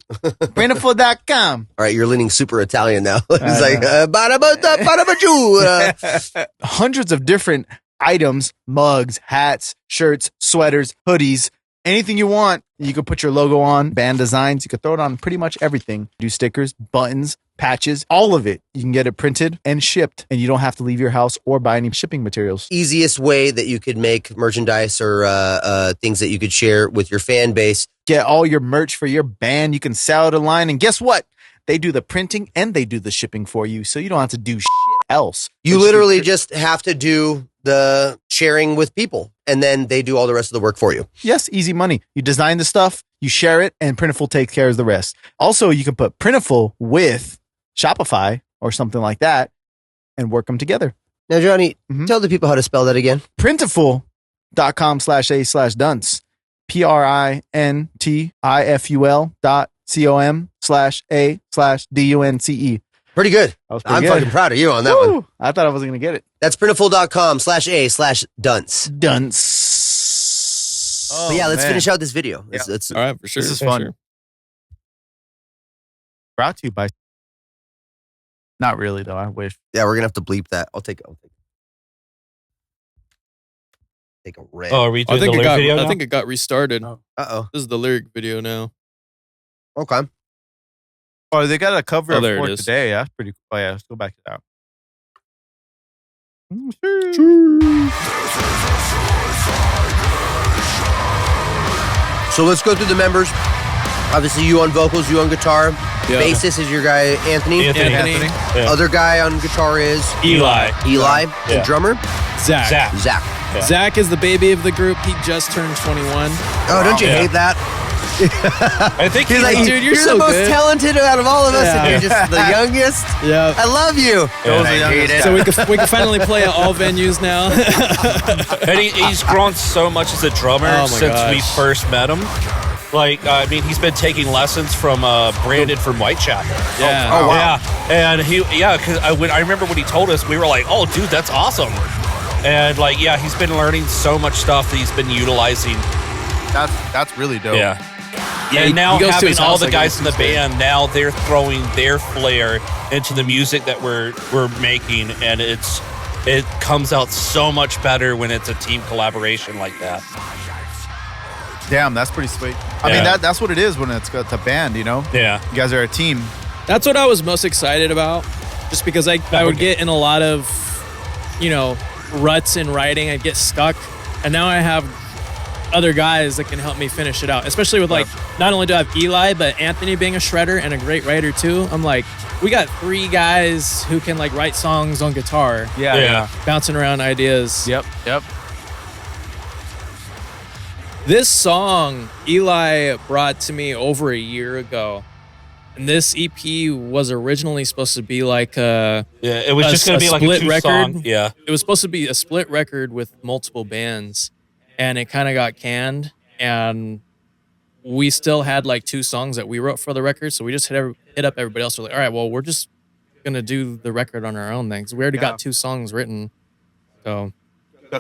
PRINTFUL.com. All right, you're leaning super Italian now. It's I like, "Badabada-badabajoo." Hundreds of different items, mugs, hats, shirts, sweaters, hoodies, Anything you want, you can put your logo on, band designs. You can throw it on pretty much everything. Do stickers, buttons, patches, all of it. You can get it printed and shipped, and you don't have to leave your house or buy any shipping materials. Easiest way that you could make merchandise or things that you could share with your fan base. Get all your merch for your band. You can sell it online, and guess what? They do the printing and they do the shipping for you, so you don't have to do shit else. You literally just have to do the sharing with people, and then they do all the rest of the work for you. Yes, easy money. You design the stuff, you share it, and Printful takes care of the rest. Also, you can put Printful with Shopify or something like that and work them together. Now, Johnny, tell the people how to spell that again. Printful.com/a/dunce. PRINTFUL.com/a/DUNCE. Pretty good. I'm fucking proud of you on that one. I thought I wasn't going to get it. That's printful.com/a/dunce. Dunce. But yeah, let's finish out this video. Yeah. Let's, All right, for sure. This is for fun. sure. Brought to you by... Not really, though. I wish. yeah, we're going to have to bleep that. I'll take a red. Oh, are we I doing the lyric video now? I think it got restarted. Uh-oh. This is the lyric video now. Okay. Oh, they got a cover Oh, there for it is. today. Yeah, that's pretty cool. Oh, yeah, let's go back to that. So let's go through the members. Obviously, you on vocals, you on guitar. Yeah. Bassist is your guy, Anthony. Anthony. Yeah. Other guy on guitar is Eli. Eli. Yeah. And drummer, Zach. Zach. Zach. Yeah. Zach is the baby of the group. He just turned 21. Oh, don't you Yeah. hate that? I think He's like, Dude, you're you're so the most good. talented out of all of us, Yeah. and you're just the youngest. Yeah. I love you. Yeah. I hate it. So we can finally play at all venues now. and he's grown so much as a drummer Oh my since we gosh. first met him. Like, I mean, he's been taking lessons from Brandon from Whitechapel. Yeah. Oh, wow. Yeah, and because I remember when he told us, we were like, "Oh, dude, that's awesome!" And like, yeah, he's been learning so much stuff that he's been utilizing. That's really dope. Yeah, Yeah, and now he goes to having his all house the like guys in the every Tuesday. band, now they're throwing their flair into the music that we're making, and it comes out so much better when it's a team collaboration like that. Damn, that's pretty sweet. I mean, that's what it is when it's got the band, you know? Yeah. You guys are a team. That's what I was most excited about, just because I would get in a lot of, ruts in writing. I'd get stuck, and now I have other guys that can help me finish it out. Especially with not only do I have Eli, but Anthony being a shredder and a great writer too. I'm like, we got 3 guys who can write songs on guitar, Yeah. bouncing around ideas. Yep. This song Eli brought to me over a year ago. And this EP was originally supposed to be like Yeah, it was just going to be like a split 2-song. record. Yeah. It was supposed to be a split record with multiple bands, and it kind of got canned. And we still had 2 songs that we wrote for the record, so we just hit up everybody else. We're like, all right, well, we're just gonna do the record on our own then, 'cause we already got 2 songs written. So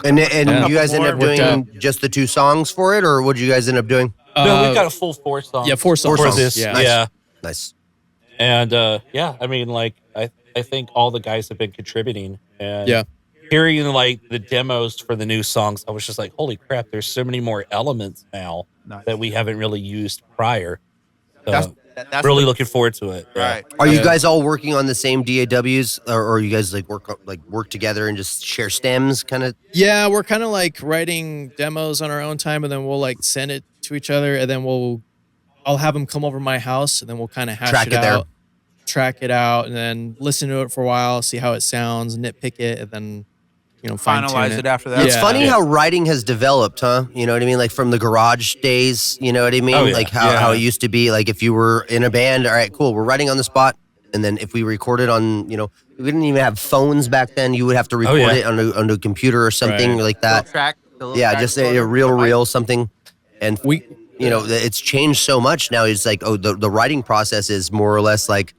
And Yeah. you guys end up Worked doing just the 2 songs for it, or what did you guys end up doing? No, we've got a full 4 songs. yeah, 4 songs. for this. Yeah. Nice. Yeah. Nice. And I mean, I think all the guys have been contributing. And Yeah. hearing the demos for the new songs, I was just like, holy crap, there's so many more elements now that we haven't really used prior. So That's really looking forward to it. Yeah. Right. Are you guys all working on the same DAWs, or you guys work together and just share stems, kind of? Yeah, we're kind of writing demos on our own time, and then we'll send it to each other, and then I'll have them come over to my house, and then we'll kind of hash Track it it there. out, track it out, and then listen to it for a while, see how it sounds, nitpick it, and then fine-tune Finalize it after that. It's Yeah. funny how writing has developed, huh? You know what I mean? Like from the garage days, you know what I mean? Oh, yeah. Like how it used to be. Like if you were in a band, all right, cool, we're writing on the spot. And then if we recorded on, we didn't even have phones back then. You would have to record yeah. it on a computer or something Right. like that. Yeah, just a reel something. And it's changed so much now. It's like, the writing process is more or less like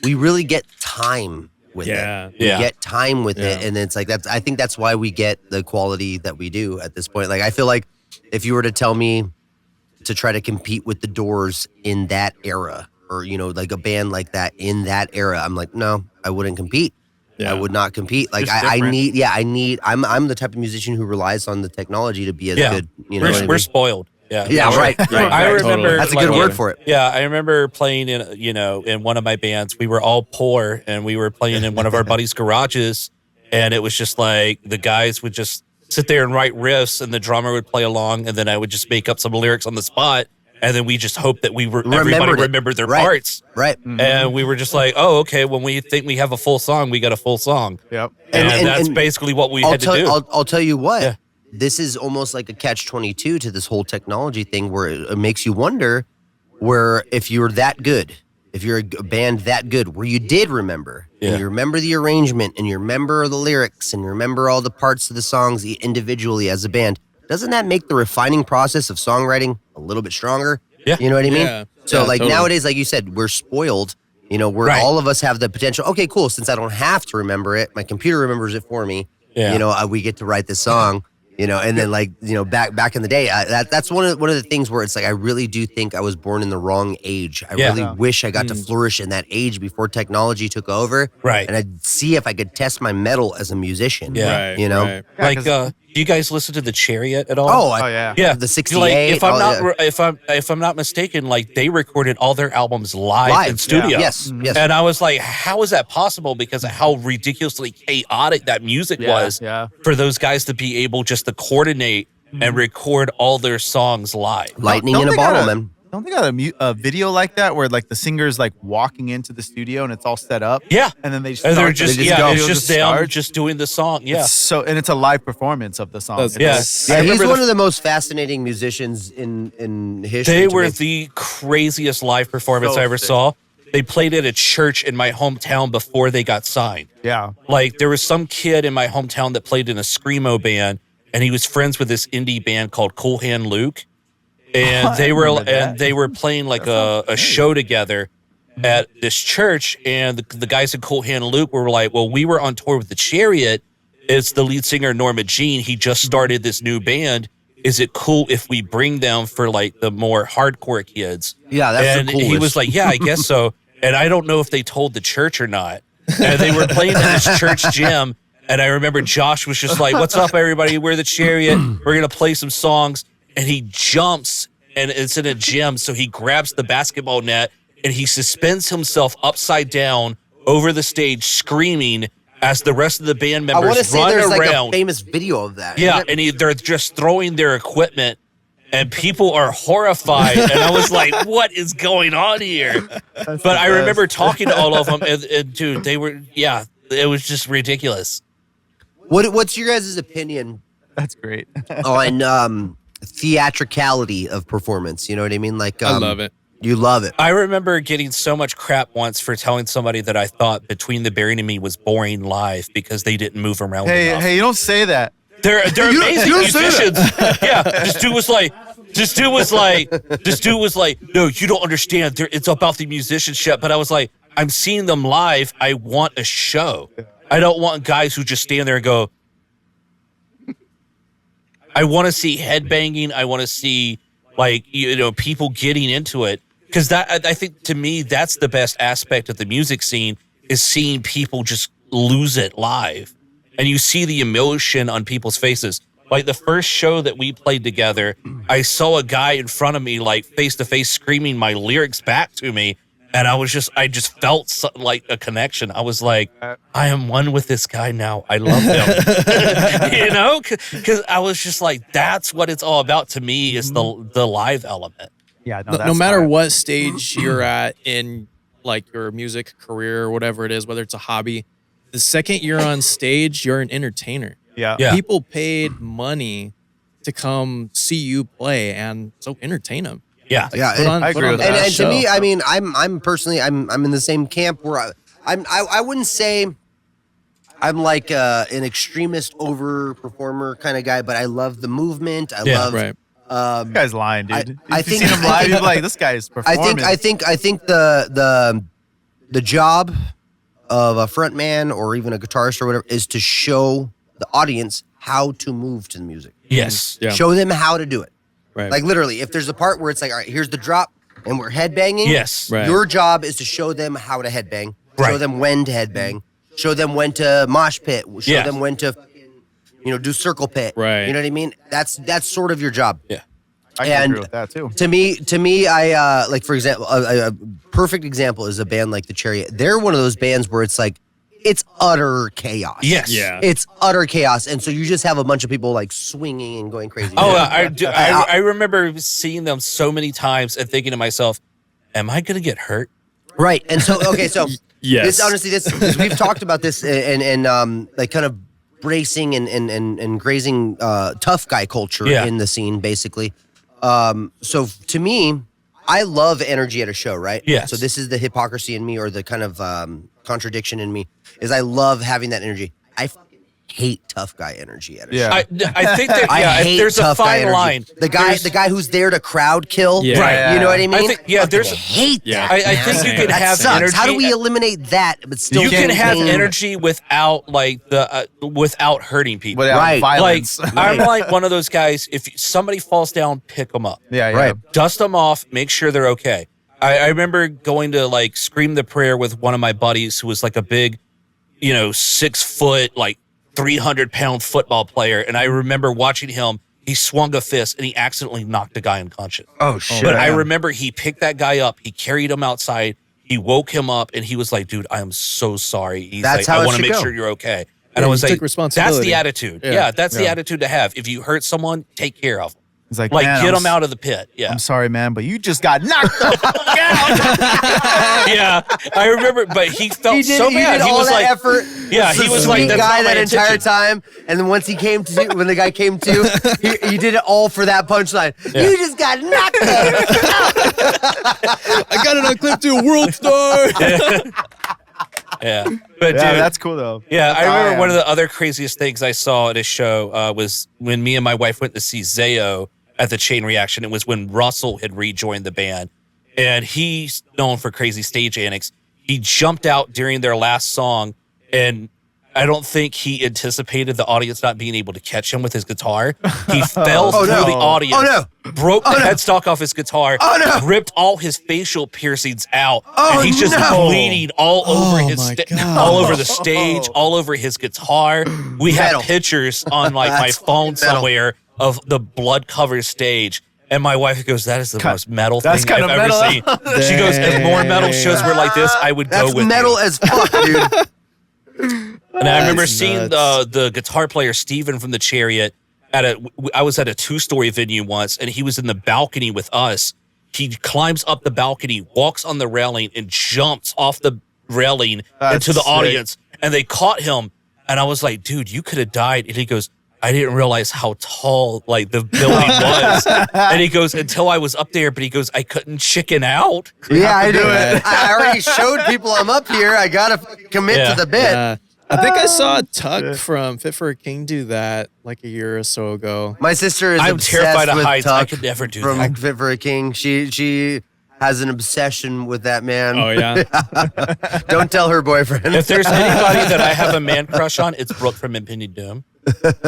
we really get time with Yeah. it. We get time with it. Yeah. And it's like I think that's why we get the quality that we do at this point. Like I feel like if you were to tell me to try to compete with the Doors in that era, or like a band like that in that era, I'm like, no, I wouldn't compete. Yeah. I would not compete. Like Just I different. need I'm the type of musician who relies on the technology to be as good. We're spoiled. Yeah. Yeah, right. I remember That's a good like, word for it. Yeah, I remember playing in one of my bands. We were all poor, and we were playing in one of our buddies' garages, and it was just like the guys would just sit there and write riffs, and the drummer would play along, and then I would just make up some lyrics on the spot, and then we just hoped that everybody remembered their parts. Right. And we were just like, oh, okay, when we think we have a full song, we got a full song. Yep. And that's basically what we had to do. I'll tell you what. Yeah. This is almost like a catch-22 to this whole technology thing where it makes you wonder where if you're that good, if you're a band that good, where you did remember, and you remember the arrangement, and you remember the lyrics, and you remember all the parts of the songs individually as a band, doesn't that make the refining process of songwriting a little bit stronger? Yeah. You know what I mean? Yeah. So Yeah, like totally. nowadays, like you said, we're spoiled. You know, where all of us have the potential. Okay, cool. Since I don't have to remember it, my computer remembers it for me. Yeah. You know, we get to write this song. You know, and then like, you know, back in the day, that's one of the things where it's like I really do think I was born in the wrong age. I really wish I got to flourish in that age before technology took over. Right. And I'd see if I could test my mettle as a musician. Yeah. Right, You know? right. Like, do you guys listen to The Chariot at all? Oh, yeah. Yeah, the 68. Like, if I'm oh, not if I'm not mistaken, like they recorded all their albums live in studio. Yes. And I was like, how is that possible? Because of how ridiculously chaotic that music was for those guys to be able just to coordinate and record all their songs live. Lightning in a bottle, man. Don't they got a video like that where like the singer's like walking into the studio and it's all set up? Yeah. And then they just And they're start- just, they yeah, go. it's just them start. just doing the song. Yeah. And it's a live performance of the song. That's- It's- Yeah. Yeah, I he's remember one of the most fascinating musicians in history. They to were me. the craziest live performance So I ever sick. saw. They played at a church in my hometown before they got signed. Yeah. Like there was some kid in my hometown that played in a screamo band, and he was friends with this indie band called Cool Hand Luke, and they were playing like a show together at this church, and the guys at Cool Hand Luke were like, well, we were on tour with the Chariot. It's the lead singer Norma Jean. He just started this new band. Is it cool if we bring them for like the more hardcore kids? Yeah, that's And the coolest. he was like, yeah, I guess so. And I don't know if they told the church or not. And they were playing in this church gym. And I remember Josh was just like, what's up, everybody? We're the Chariot. We're going to play some songs. And he jumps, and it's in a gym. So he grabs the basketball net, and he suspends himself upside down over the stage, screaming as the rest of the band I want to members say run there's like a around. famous video of that. Yeah, isn't it? and they're just throwing their equipment, and people are horrified. And I was like, what is going on here? But I remember talking to all of them, and dude, they were, it was just ridiculous. What's your guys' opinion That's great. on theatricality of performance? You know what I mean? Like, I love it. You love it. I remember getting so much crap once for telling somebody that I thought Between the Buried and Me was boring live because they didn't move around enough. Hey, you don't say that. They're amazing you don't say musicians. Yeah, this dude was like, no, you don't understand. It's about the musicianship. But I was like, I'm seeing them live. I want a show. I don't want guys who just stand there and go. I want to see headbanging. I want to see people getting into it. Because I think to me, that's the best aspect of the music scene is seeing people just lose it live. And you see the emotion on people's faces. Like the first show that we played together, I saw a guy in front of me, like face to face, screaming my lyrics back to me. And I just felt something like a connection. I was like, I am one with this guy now. I love him. Because I was just like, that's what it's all about to me is the live element. Yeah, No matter what stage you're at in like your music career or whatever it is, whether it's a hobby, the second you're on stage, you're an entertainer. Yeah. People paid money to come see you play, and so entertain them. Yeah. Yeah, I agree with the that. best And to me, show. I mean, I'm personally, I'm in the same camp where I wouldn't say I'm like an extremist over performer kind of guy, but I love the movement. I love. right. This guy's lying, dude. I If you think- see him live, you're like, this guy is performing. I think the job of a front man or even a guitarist or whatever is to show the audience how to move to the music. Yes. Yeah. Show them how to do it. Right. Like literally, if there's a part where it's like, all right, here's the drop and we're headbanging. Yes. Right. Your job is to show them how to headbang. Show Right. them when to headbang. Show them when to mosh pit. Show Yeah. them when to, do circle pit. Right. You know what I mean? That's sort of your job. Yeah. I can agree with that too. To me, I like, for example, a perfect example is a band like the Chariot. They're one of those bands where it's like, it's utter chaos. Yes. Yeah. It's utter chaos. And so you just have a bunch of people like swinging and going crazy. Oh, I remember seeing them so many times and thinking to myself, am I going to get hurt? Right. And so, okay, so Yes. this we've talked about this and like kind of bracing and grazing tough guy culture in the scene, basically. So to me, I love energy at a show, right? Yes. So this is the hypocrisy in me, or the kind of contradiction in me, is I love having that energy. I fucking hate tough guy energy at a show. I think that I hate there's a tough guy fine energy. line. The guy who's there to crowd kill. Yeah. Right. You know what I mean? I think, there's. I hate Yeah. that. I think you can That have sucks. energy. How do we eliminate that but still You can have maintain- energy without without hurting people. Without Right. violence. Like I'm like one of those guys. If somebody falls down, pick them up. yeah. Right. Dust them off. Make sure they're okay. I remember going to like scream the prayer with one of my buddies who was like a big, 6 foot, like 300-pound football player, and I remember watching him. He swung a fist and he accidentally knocked a guy unconscious. Oh shit! But I remember he picked that guy up. He carried him outside. He woke him up, and he was like, "Dude, I am so sorry." He's That's like, how "I it want to should make go. sure you're okay." And Yeah, I was you like, took "That's responsibility. the attitude. Yeah. Yeah, that's the attitude to have. If you hurt someone, take care of them. He's like, Like, man, get I'm them out of the pit." Yeah, I'm sorry, man, but you just got knocked the fuck out. yeah. I rember, but he felt so He bad. did He all was that like, effort. Yeah, The he was sweet like, that's guy not my that entire intention. time, and then once he came to, when the guy came to, he did it all for that punchline. Yeah. You just got knocked out. I got it on clip to a world star. Yeah, but Yeah, dude, that's cool though. yeah, I That's how remember am. one of the other craziest things I saw at a show was when me and my wife went to see Zayo at the Chain Reaction. It was when Russell had rejoined the band, and he's known for crazy stage antics. He jumped out during their last song, and I don't think he anticipated the audience not being able to catch him with his guitar. He fell through no. the audience, Oh, broke the headstock off his guitar, ripped all his facial piercings out, and he's just bleeding all over all over the stage, all over his guitar. We Metal. have pictures on like my That's phone metal. somewhere of the blood-covered stage. And my wife goes, "That is the most metal thing That's I've kinda ever metal. seen." She goes, "If more metal shows were like this, I would That's go with metal you." as fuck, dude. And I remember That's seeing nuts. the guitar player Steven from the Chariot I was at a 2-story venue once, and he was in the balcony with us. He climbs up the balcony, walks on the railing, and jumps off the railing That's into the sick. audience. And they caught him, and I was like, "Dude, you could have died." And he goes, "I didn't realize how tall like the building was." And he goes, "Until I was up there," but he goes, "I couldn't chicken out." Yeah, I do it. I already showed people I'm up here. I gotta commit Yeah. to the bit. I think I saw Tuck from Fit for a King do that like a year or so ago. My sister is I'm obsessed terrified of with heights. I Tuck could never do from that. Fit for a King. She has an obsession with that man. Oh yeah, Don't tell her boyfriend. If there's anybody that I have a man crush on, it's Brooke from Impending Doom.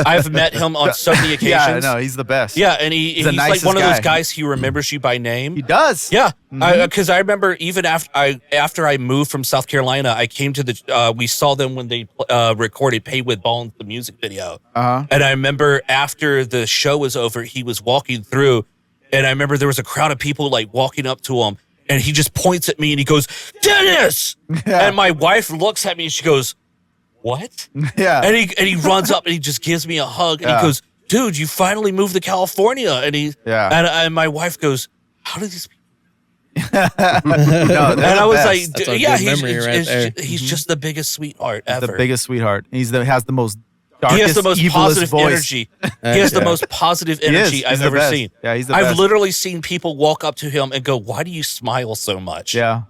I've met him on so many occasions. Yeah, no, he's the best. Yeah, and he's the like nicest one of those guy. guys who remembers you by name. He does. Yeah, because I remember even after I moved from South Carolina, I came to the. We saw them when they recorded "Pay with Bones," the music video, and I remember after the show was over, he was walking through, and I remember there was a crowd of people like walking up to him, and he just points at me and he goes, "Dennis!" And my wife looks at me and she goes, "What?" Yeah. And he runs up and he just gives me a hug and he goes, "Dude, you finally moved to California." And and my wife goes, "How do these people?" No, And I was like, That's a "Yeah, good memory right there. he's just the biggest sweetheart He's ever. the biggest sweetheart. Has the most He darkest, has the most evilest positive voice. energy. He has the most positive energy He's I've the ever best. seen. Yeah, he's the I've best. literally seen people walk up to him and go, "Why do you smile so much?" Yeah.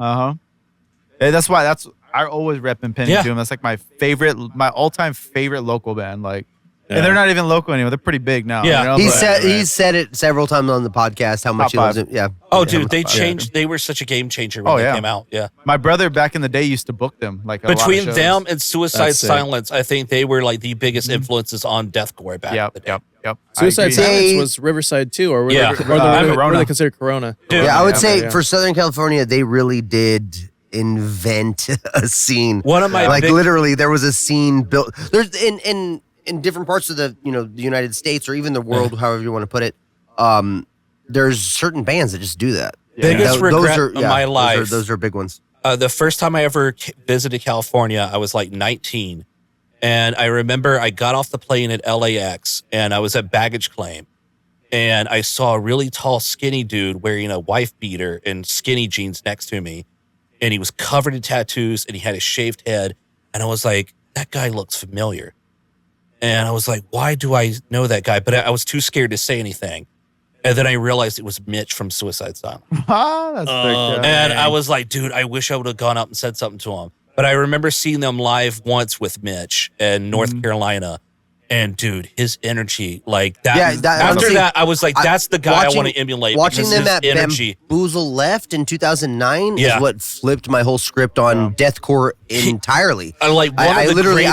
Hey, that's why. I always rep Impending Doom. That's like my all-time favorite local band. Like, and they're not even local anymore. They're pretty big now. Yeah. you know, He's said it several times on the podcast how much Top he loves five. it. Yeah. Oh, Yeah, dude, they top five. changed. They were such a game changer when Oh, they yeah. came out. Yeah. My brother back in the day used to book them. Like a lot of Between shows. them and Suicide That's sick. Silence, I think they were like the biggest influences on deathcore back in the day. Yep. I Suicide agree. Silence They- was Riverside too, or were Yeah. they, Corona. were they considered Corona? Dude. Yeah, I would say yeah. for Southern California, they really did invent a scene. One of my like big- literally, there was a scene built. There's in different parts of the the United States or even the world, however you want to put it. there's certain bands that just do that. Biggest regret of my life. Those are big ones. The first time I ever visited California, I was like 19. And I remember I got off the plane at LAX and I was at baggage claim. And I saw a really tall, skinny dude wearing a wife beater and skinny jeans next to me. And he was covered in tattoos and he had a shaved head. And I was like, that guy looks familiar. And I was like, why do I know that guy? But I was too scared to say anything. And then I realized it was Mitch from Suicide Silence. That's sick, And I was like, dude, I wish I would have gone up and said something to him. But I remember seeing them live once with Mitch in North Carolina. And dude, his energy, like that. Yeah, after that, I was like, that's the guy I want to emulate. Watching them at energy. Bamboozle Left in 2009 is what flipped my whole script on deathcore entirely. I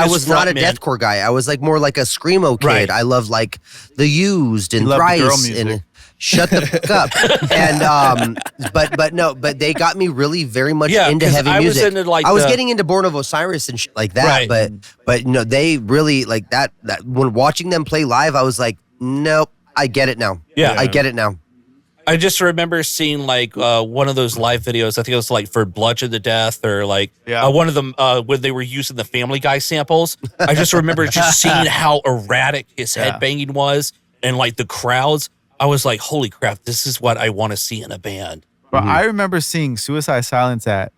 was not a deathcore guy. I was like more like a screamo kid. Right. I love like The Used and Thrice and Shut the Fuck Up. And but they got me really very much into heavy music. I was getting into Born of Osiris and shit like that. Right. But no, they really like that when watching them play live, I was like, nope, I get it now. Yeah. I get it now. I just remember seeing like one of those live videos. I think it was like for Bludgeon to Death or like one of them when they were using the Family Guy samples. I just remember just seeing how erratic his headbanging was and like the crowds. I was like, holy crap, this is what I want to see in a band. But I remember seeing Suicide Silence at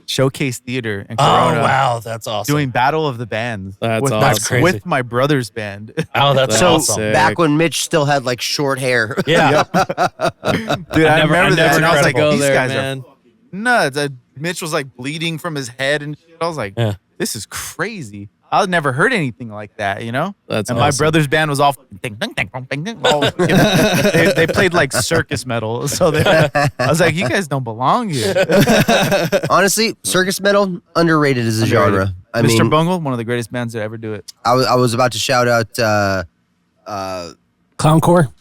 Showcase Theater in Corona. Oh, wow, that's awesome. Doing Battle of the Bands. That's crazy. With my brother's band. Oh, that's so awesome. back when Mitch still had like short hair. Yeah. Dude, I remember that. And I was like, these guys man. are nuts. Mitch was like bleeding from his head and shit. I was like, this is crazy. I'd never heard anything like that, you know? That's and awesome. my brother's band was all ding, ding, ding, ding, ding. They played like circus metal. So I was like, you guys don't belong here. Honestly, circus metal, underrated as a genre. I Mr. mean, Bungle, one of the greatest bands to ever do it. I was about to shout out Clowncore.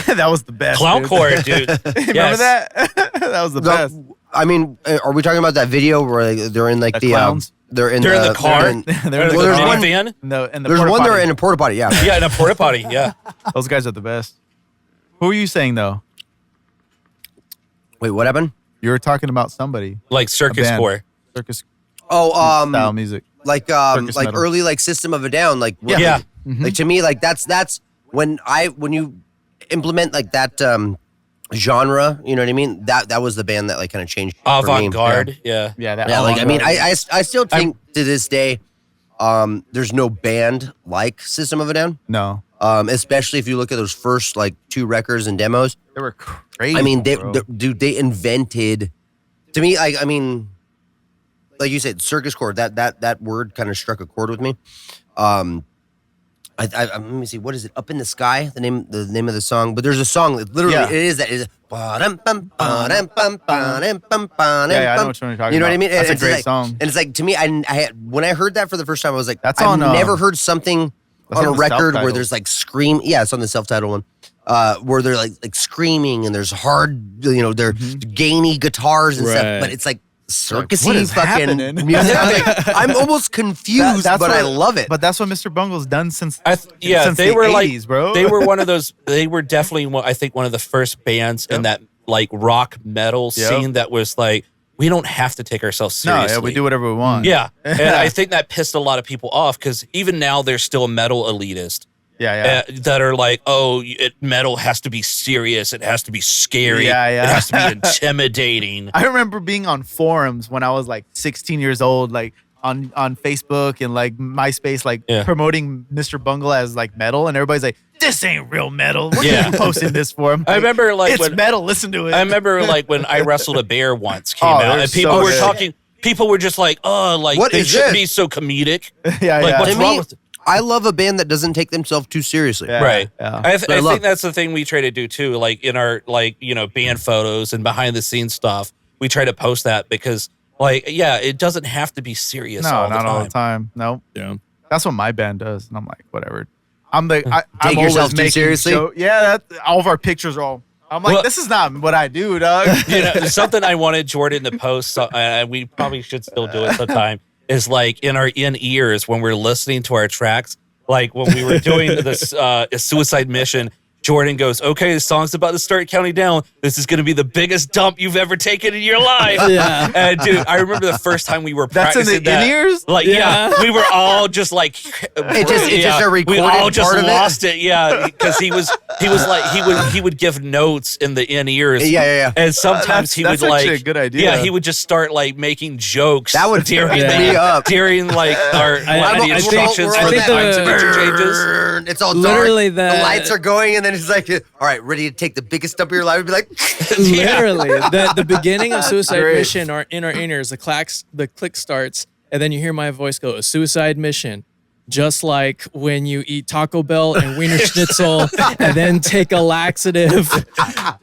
That was the best. Clowncore, dude. Remember that? That was the best. I mean, are we talking about that video where they're in like the clowns? They're in the car. They're in the minivan. No, and the there's porta one potty. there in a porta potty, yeah. Yeah, in a porta potty. Yeah. Those guys are the best. Who are you saying though? Wait, what happened? You were talking about somebody. Like circus band. core. Circus Oh, style music. like Circus like metal. early like System of a Down, like Yeah. like to me like that's when you implement like that genre, you know what I mean? That was the band that like kind of changed for me. Avant-garde. Yeah. Yeah, that. Yeah, like I mean, avant-garde. I still think to this day, there's no band like System of a Down. No, Especially if you look at those first like 2 records and demos. they were crazy. I mean, bro. they invented. To me, I mean, like you said, circus chord. That word kind of struck a chord with me. Let me see. What is it? Up in the Sky. The name of the song. But there's a song that literally it is that. It is. Yeah, I know which one you're talking You know about. what I mean? That's a It's great like- song. And it's like to me, I had when I heard that for the first time, I was like, That's I've on, never heard something that's on a on the record where self-titled. there's like scream. Yeah, it's on the self-titled one. Where they're like screaming and there's hard, they're gainy guitars and stuff, Right. but it's like what circusy is fucking happening? music. I'm almost confused, That's but I what- love it. But that's what Mr. Bungle's done since. since they the were 80s, like, bro. they were one of those. They were definitely, I think, one of the first bands in that like rock metal scene that was like, we don't have to take ourselves No, seriously. yeah, we do whatever we want. Yeah, and I think that pissed a lot of people off because even now there's still metal elitist yeah. that are like, oh, metal has to be serious, it has to be scary, Yeah. it has to be intimidating. I remember being on forums when I was like 16 years old, like on Facebook and like MySpace, like promoting Mr. Bungle as like metal, and everybody's like, "This ain't real metal. What are you posting this for?" I'm I remember like it's when metal. Listen to it. I remember like when I Wrestled a Bear once came Oh, out, they're and people so were good. talking. People were just like, "Oh, like What they is shouldn't this? be so comedic." yeah, Like, yeah. what's To wrong me, with it? I love a band that doesn't take themselves too seriously. Yeah, Right. yeah. I I love- think that's the thing we try to do too. Like in our band photos and behind the scenes stuff, we try to post that because it doesn't have to be serious No, all the not time. all the time. No, Yeah. that's what my band does, and I'm like, whatever. I'm the I'm Take always yourself too making seriously? all of our pictures are all. I'm like, Well- this is not what I do, dog. Something I wanted Jordan to post, and we probably should still do it sometime, is like in our in-ears when we're listening to our tracks, like when we were doing this Suicide Mission, Jordan goes, okay, the song's about to start counting down. This is going to be the biggest dump you've ever taken in your life. Yeah. And dude, I remember the first time we were That's practicing in the in-ears? Like, we were all just like, It's just a recorded we all just part of it? lost it. Yeah. Because he was like, he would give notes in the in-ears. Yeah. And sometimes he would that's actually like, a good idea. Yeah, he would just start like making jokes. That would during me up. during like our the instructions for the times and interchanges. It's all Literally dark. the- The lights are going, and then he's like, all right, ready to take the biggest dump of your life? We'd be like, Literally, the beginning of Suicide Great. Mission are in our ears. The click starts, and then you hear my voice go, "A suicide mission." Just like when you eat Taco Bell and Wiener Schnitzel and then take a laxative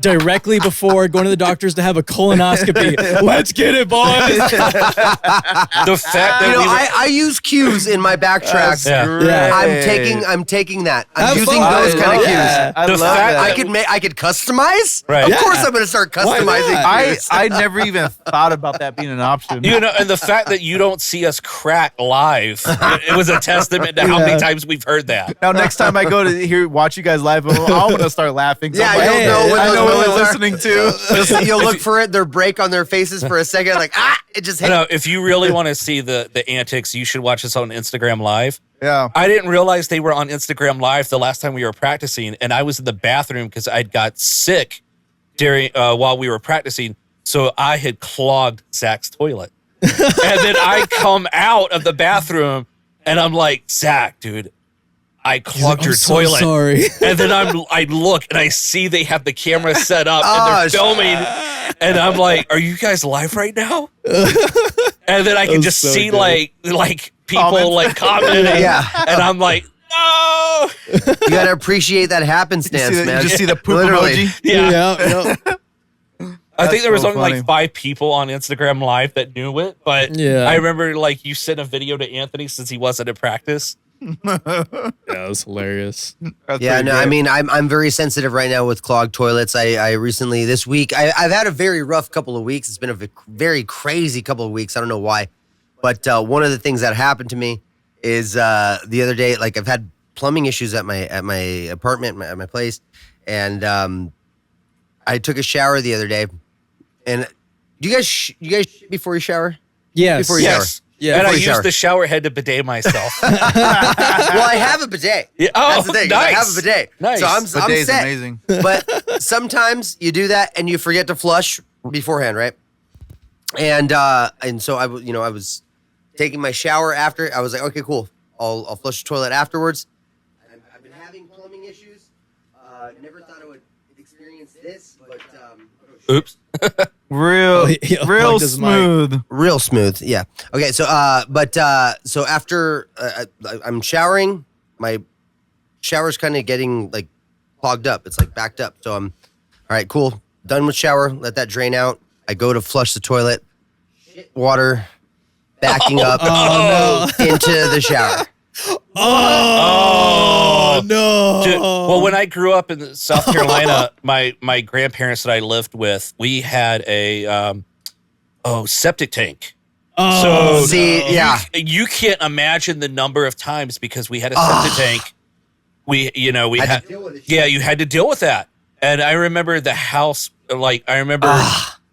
directly before going to the doctors to have a colonoscopy. Let's get it, boys. The fact that I use cues in my backtracks. Yeah. I'm taking that. I'm Have using fun. those kind of cues. Yeah. I The love fact that. I could customize. Right. Of Yeah. course, I'm going to start customizing. not? cues. I never even thought about that being an option. You know, and the fact that you don't see us crack live, it was a testament to how many times we've heard that. Now, next time I go to watch you guys live, I'm going to start laughing. So Yeah, I'm like, you'll know when I those know what moments I'm are. listening to. You'll look for it. Their break on their faces for a second. Like, it just hit. No, if you really want to see the antics, you should watch us on Instagram Live. Yeah. I didn't realize they were on Instagram Live the last time we were practicing, and I was in the bathroom because I got sick during while we were practicing, so I had clogged Zach's toilet. And then I come out of the bathroom, and I'm like, Zach, dude, I clogged your toilet. Sorry. And then I look and I see they have the camera set up and they're filming. And I'm like, are you guys live right now? And then I can just so see good. like people Comments. like commenting. Yeah. And I'm like, no. You got to appreciate that happenstance, You man. just see the poop Literally. emoji. Yeah. I think there was so only funny. like 5 people on Instagram Live that knew it. But Yeah. I remember like you sent a video to Anthony since he wasn't at practice. Yeah, it was hilarious. That's Yeah, pretty no, great. I mean, I'm very sensitive right now with clogged toilets. I recently, this week, I've had a very rough couple of weeks. It's been a very crazy couple of weeks. I don't know why. But one of the things that happened to me is the other day, like I've had plumbing issues at my apartment, at my place. And I took a shower the other day. And do you guys shit before you shower? Yes. Before you Yes. Yeah, And I before you used shower. the shower head to bidet myself. Well, I have a bidet. Yeah. Oh, That's the thing. I have a nice. bidet. Nice. So I'm Bidet's set. amazing. But sometimes you do that and you forget to flush beforehand, right? And so I was taking my shower after. I was like, okay, cool. I'll flush the toilet afterwards. I've been having plumbing issues. Never thought I would experience this, but Oops. Real He real unplugged his mic. smooth. real smooth. Yeah. Okay. So so after I'm showering, my shower's kind of getting like clogged up. It's like backed up. So I'm all right. Cool. Done with shower. Let that drain out. I go to flush the toilet. Shit water backing up into the shower. Oh, no. Dude, well, when I grew up in South Carolina, my grandparents that I lived with, we had a septic tank. Oh, So See, yeah. you can't imagine the number of times because we had a septic tank. We had to deal with it. yeah, you had to deal with that. And I remember the house, like I remember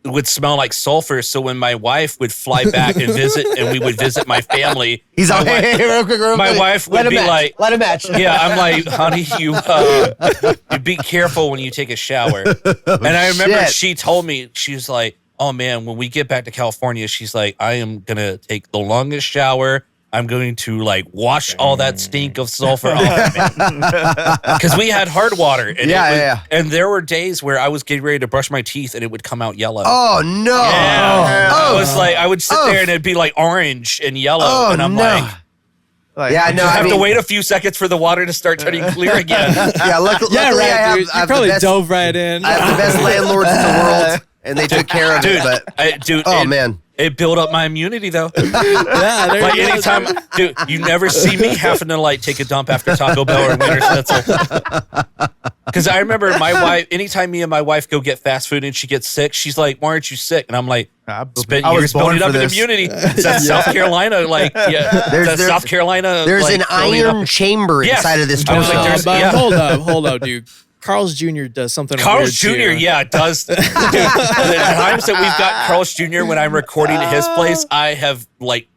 it would smell like sulfur. So when my wife would fly back and visit, and we would visit my family, He's my all, wife- hey, real quick. my wife Let would him be match. like, let him match. yeah, I'm like, honey, you be careful when you take a shower. And I remember Shit. she told me, she's like, oh man, when we get back to California, she's like, I am gonna take the longest shower. I'm going to like wash all that stink of sulfur off of me. Because we had hard water. And Yeah. And there were days where I was getting ready to brush my teeth and it would come out yellow. Oh no. Yeah. Oh. I was like, I would sit there and it'd be like orange and yellow. Oh, and I'm no. like, Yeah, no, I have I to mean, wait a few seconds for the water to start turning clear again. Yeah, luckily yeah, right, I have, dude. I You have probably the best, dove right in. I have the best landlords in the world, and they took care of Dude, it. But dude, oh it, man, it built up my immunity though. yeah, there Like you go. anytime, dude, you never see me having to like take a dump after Taco Bell or Wiener Schnitzel. Because I remember my wife, anytime me and my wife go get fast food and she gets sick, she's like, "Why aren't you sick?" And I'm like, "Spent I was years born building up for an this. immunity." That's South Carolina, like that's there- South Carolina. there's like, an building iron up- chamber Yes. inside of this I was like, toilet. there's- but yeah. hold up, dude. Carl's Jr. does something. Carl's weird Jr. too. Yeah, it does. Dude, the times that we've got Carl's Jr. when I'm recording at his place, I have like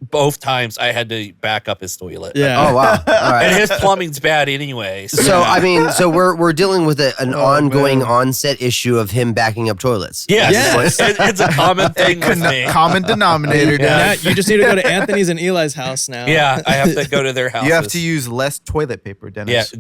both times I had to back up his toilet. Yeah. Oh wow! All right. And his plumbing's bad anyway. So I mean, so we're dealing with an ongoing onset issue of him backing up toilets. Yes. It's a common thing with me. Common denominator. Yeah, Dad. you just need to go to Anthony's and Eli's house now. Yeah, I have to go to their house. You have to use less toilet paper, Dennis.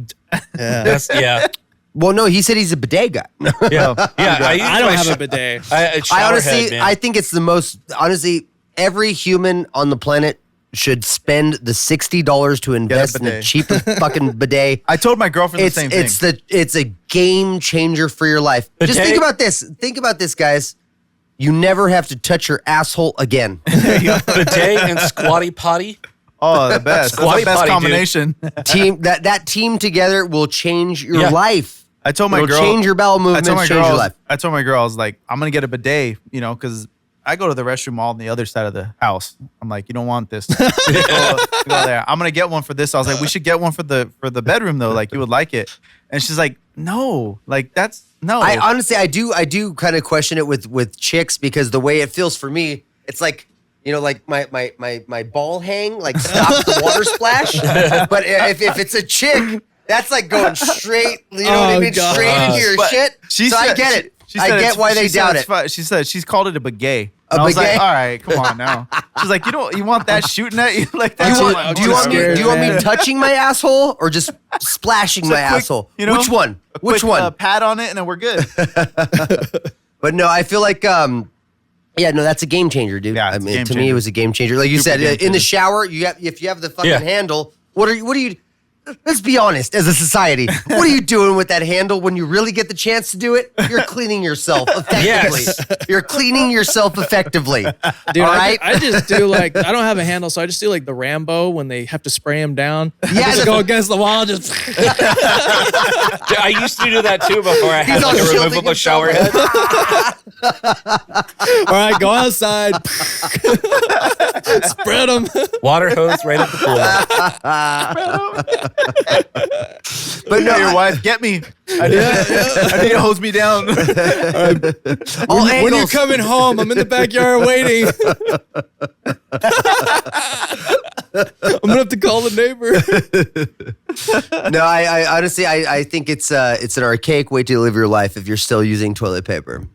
Yeah. Well, no, he said he's a bidet guy. Yeah. I don't have a bidet. I honestly, I think it's the most. Honestly, every human on the planet should spend the $60 to invest in a bidet. cheap fucking bidet. I told my girlfriend the same thing. It's a game changer for your life. Just think about this. Think about this, guys. You never have to touch your asshole again. bidet and squatty potty. Oh, the best. That's Squatty the best potty, combination. Team that team together will change your life. I told my It'll girl. change your bowel movements, change your life. I told my girl, I was like, I'm going to get a bidet, because I go to the restroom all on the other side of the house. I'm like, you don't want this. go there. I'm going to get one for this. I was like, we should get one for the bedroom though. Like you would like it. And she's like, no, like that's no. I honestly, I do kind of question it with chicks because the way it feels for me, it's like, like my ball hang, like stop the water splash. But if it's a chick, that's like going straight, you know what I mean? God. Straight into your But shit. I get it. I get why they doubt it. She said she's called it a baguette. A I was like, baguette? all right, come on now. She's like, you want that shooting at you like that? Do you want me man. touching my asshole or just splashing my asshole? Which one? Which one? Pat on it and then we're good. But no, I feel like that's a game changer, dude. Yeah, I it's a mean, game to me, changer. it was a game changer. Like you Super said, game in the changer. shower, if you have the fucking handle, what are you? Let's be honest, as a society, what are you doing with that handle when you really get the chance to do it? You're cleaning yourself effectively. You're cleaning yourself effectively. Dude, all right? I just do I don't have a handle, so I just do like the Rambo when they have to spray him down. Yeah, Just go against the wall, just. I used to do that too before I had all like a shielding removable himself. shower head. All right, go outside. Spread them. Water hose right at the pool. But no, your wife, get me. I need to hose me down. When you're coming home, I'm in the backyard waiting. I'm gonna have to call the neighbor. No, I honestly, I think it's an archaic way to live your life if you're still using toilet paper.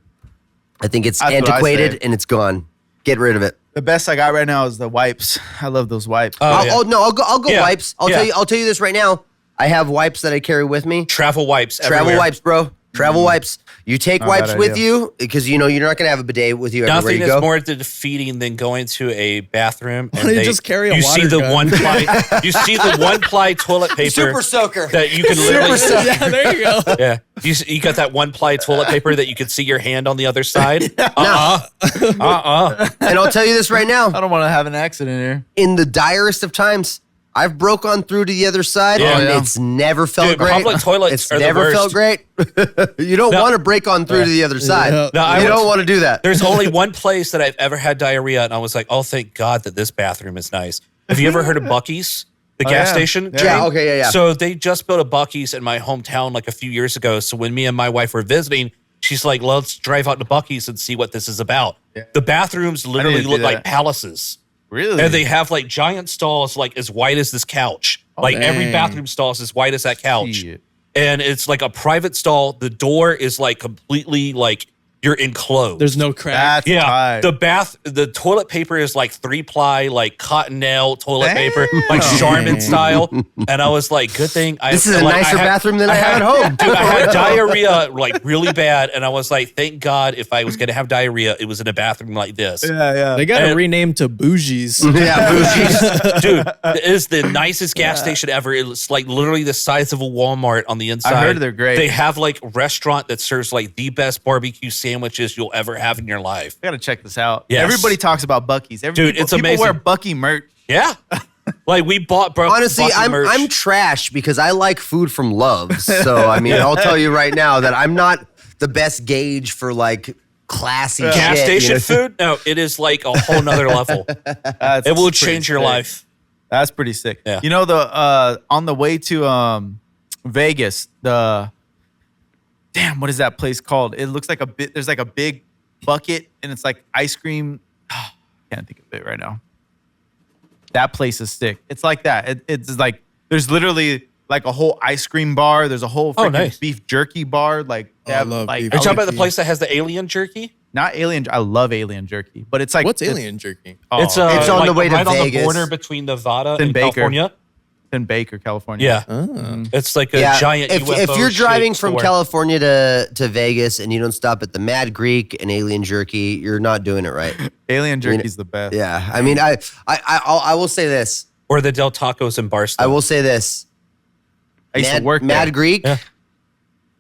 I think it's That's what I antiquated say. and it's gone. Get rid of it. The best I got right now is the wipes. I love those wipes. I'll go Yeah. wipes. I'll tell you this right now. I have wipes that I carry with me. Travel wipes. Travel everywhere. wipes, bro. Travel wipes. You take Not a wipes bad with idea. you because you're not gonna have a bidet with you everywhere Nothing you is go. more defeating than going to a bathroom and don't you just carry a you see water the gun? one ply you see the one ply toilet paper Super soaker. that you can literally Yeah, there you go. yeah you got that one ply toilet paper that you can see your hand on the other side. And I'll tell you this right now. I don't want to have an accident here. In the direst of times, I've broke on through to the other side, Yeah. and Yeah. it's never felt Dude, great. public toilets it's are the never worst. felt great. You don't want to break on through to the other side. Yeah. No, I you would- don't want to do that. There's only one place that I've ever had diarrhea, and I was like, oh, thank God that this bathroom is nice. Have you ever heard of Buc-ee's, the gas yeah. station? Yeah. chain? Yeah, okay, yeah. So they just built a Buc-ee's in my hometown like a few years ago. So when me and my wife were visiting, she's like, let's drive out to Buc-ee's and see what this is about. Yeah. The bathrooms literally do look like that. palaces. Really? And they have like giant stalls like as wide as this couch. Like every dang. bathroom stall is as wide as that couch. Shit. And it's like a private stall. The door is like completely like you're enclosed. There's no crack. That's tight. The toilet paper is like 3-ply, like cottonelle toilet Damn. paper, like Charmin style. And I was like, good thing. This is a nicer bathroom than I have at home. Dude, I had diarrhea like really bad. And I was like, thank God if I was going to have diarrhea, it was in a bathroom like this. Yeah. They got to And- rename to bougies. Yeah, bougies. Dude, it is the nicest gas station ever. It's like literally the size of a Walmart on the inside. I heard they're great. They have like a restaurant that serves like the best barbecue sandwiches you'll ever have in your life. I gotta check this out. Yes. Everybody talks about Buc-ee's. Dude, it's people amazing. wear Bucky merch. Yeah. Like we bought Honestly, Bucky merch. I'm trash because I like food from Love's. So I mean, I'll tell you right now that I'm not the best gauge for like classy gas shit, station you know? food. No, it is like a whole nother level. That's It will pretty change your sick. life. That's pretty sick. Yeah. You know, the on the way to Vegas, the damn, what is that place called? It looks like there's like a big bucket and it's like ice cream. Can't think of it right now. That place is sick. It's like that. It's like there's literally like a whole ice cream bar. There's a whole freaking beef jerky bar. Like, I love Are beef you talking about the jerky. place that has the alien jerky? not alien. I love alien jerky, but it's like What's alien jerky? Oh, It's It's on like the way to right on the Vegas. border between Nevada in and Baker. California. in Baker, California. Yeah, Oh. it's like a Yeah, giant. if UFO you're driving shaped from store. California to Vegas and you don't stop at the Mad Greek and Alien Jerky, you're not doing it right. Alien jerky's the best. Yeah, I mean, I will say this. or the Del Tacos in Barstow. I will say this. I used to work Mad there. Greek. Yeah.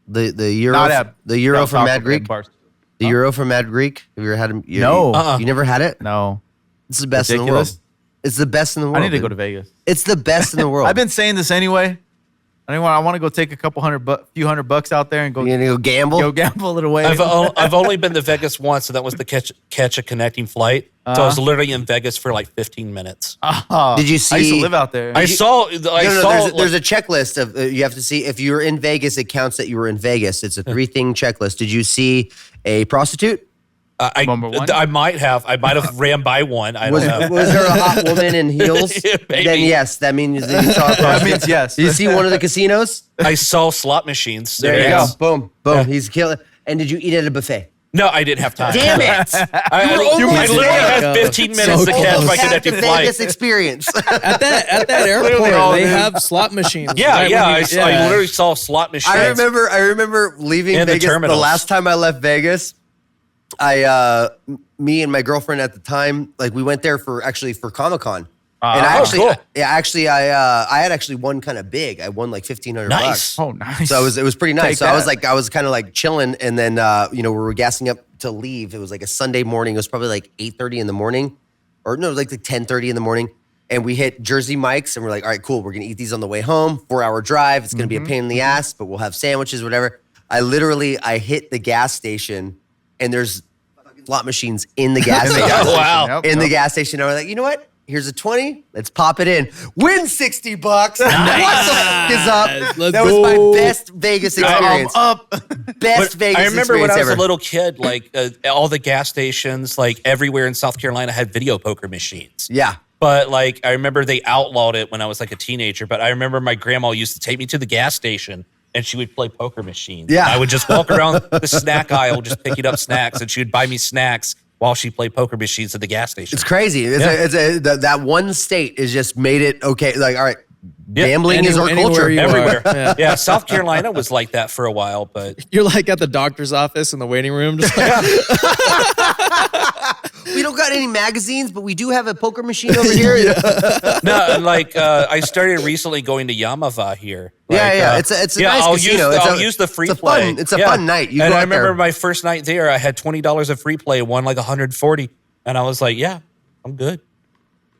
The euro Not at the euro Del from Taco Mad Greek. in Barstow. The euro from Mad Greek. Have you ever had them? No. You never had it? No, It's the best in the Ridiculous. world. It's the best in the world. I need to go dude. to Vegas. It's the best in the world. I've been saying this anyway. I want to go take a few $100 out there and go You gonna go gamble? gamble it away. I've only been to Vegas once, and that was the catch a connecting flight. So I was literally in Vegas for like 15 minutes. Did you I used to see- live out there. I saw. There's a checklist of you have to see if you're in Vegas. It counts that you were in Vegas. It's a 3-thing checklist. Did you see a prostitute? Number one? I might have ran by one. I don't know. Was there a hot woman in heels? Yeah, maybe. Then yes, that means that you saw a that prostitute. means yes. Did you see one of the casinos? I saw slot machines. There you Yes. go. Boom, boom. Yeah. He's killing. And did you eat at a buffet? No, I didn't have time. Damn it! I literally had 15 minutes to catch my At connecting the flight. Vegas experience. At that airport, all, they dude. have slot machines. Yeah, right? yeah. When you- I literally saw slot machines. I remember leaving And the Vegas. The terminals. last time I left Vegas, me and my girlfriend at the time, like we went there for Comic-Con. And I cool. I had actually won kind of big. I won like $1,500. Nice. Oh, nice. So it was pretty nice. Take So that. I was kind of like chilling, and then we were gassing up to leave. It was like a Sunday morning. It was probably like 8:30 in the morning, or no, like 10:30 in the morning. And we hit Jersey Mike's, and we're like, all right, cool. We're gonna eat these on the way home. 4-hour drive. It's gonna be a pain in the ass, but we'll have sandwiches, whatever. I hit the gas station, and there's slot machines in the gas station. Wow. In the gas station, and we're like, you know what? Here's a 20. Let's pop it in. Win $60. What the fuck is up? Let's That was go. my best Vegas experience. up. Best Vegas I remember when I was experience a ever. little kid, like all the gas stations, like everywhere in South Carolina had video poker machines. Yeah. But like, I remember they outlawed it when I was like a teenager. But I remember my grandma used to take me to the gas station and she would play poker machines. Yeah. I would just walk around the snack aisle, just picking up snacks, and she would buy me snacks while she played poker machines at the gas station. It's crazy. That one state has just made it okay. Like, all right, Yeah. gambling is our Anywhere culture. you are. Everywhere. Yeah. Yeah, South Carolina was like that for a while, but You're like at the doctor's office in the waiting room, just like, We don't got any magazines, but we do have a poker machine over here. no, like I started recently going to Yamava here. Yeah, Like, yeah. It's a nice I'll casino. Use the free it's a play. fun. It's a fun night. You and go I out remember there. my first night there, I had $20 of free play, won like 140, and I was like, yeah, I'm good.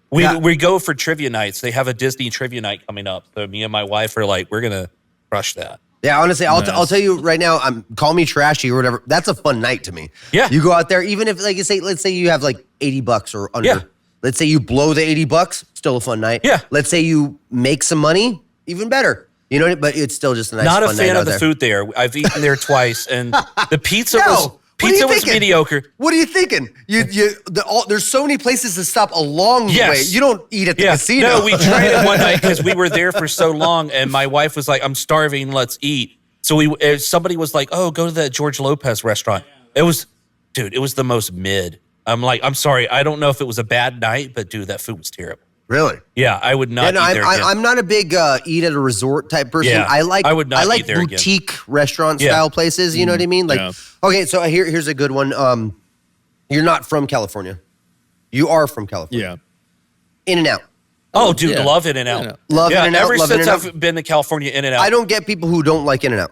We go for trivia nights. They have a Disney trivia night coming up. So me and my wife are like, we're gonna crush that. Yeah, honestly, I'll tell you right now. Call me trashy or whatever. That's a fun night to me. Yeah. you go out there, even if like let's say you have like $80 or under. Yeah. Let's say you blow the $80, still a fun night. Yeah. Let's say you make some money, even better. You know, but it's still just a nice. Not a fun fan night of out the there. food there. I've eaten there twice, and the pizza No. was What are you was thinking? mediocre. What are you thinking? There's so many places to stop along the Yes. way. You don't eat at the casino. No, we tried it one night because we were there for so long, and my wife was like, "I'm starving. Let's eat." So somebody was like, "Oh, go to that George Lopez restaurant." It was the most mid. I'm like, I'm sorry, I don't know if it was a bad night, but dude, that food was terrible. Really? Yeah, I would not eat there again. I'm not a big eat at a resort type person. Yeah, I would not I like eat there again. boutique restaurant Yeah. style places. You know what I mean? Like, Yeah. okay, so here's a good one. You're not from California. You are from California. yeah. In-N-Out. Oh, dude, yeah. love In-N-Out. Yeah. Love In-N-Out. Ever Love since In-N-Out. I've been to California, In-N-Out. I don't get people who don't like In-N-Out.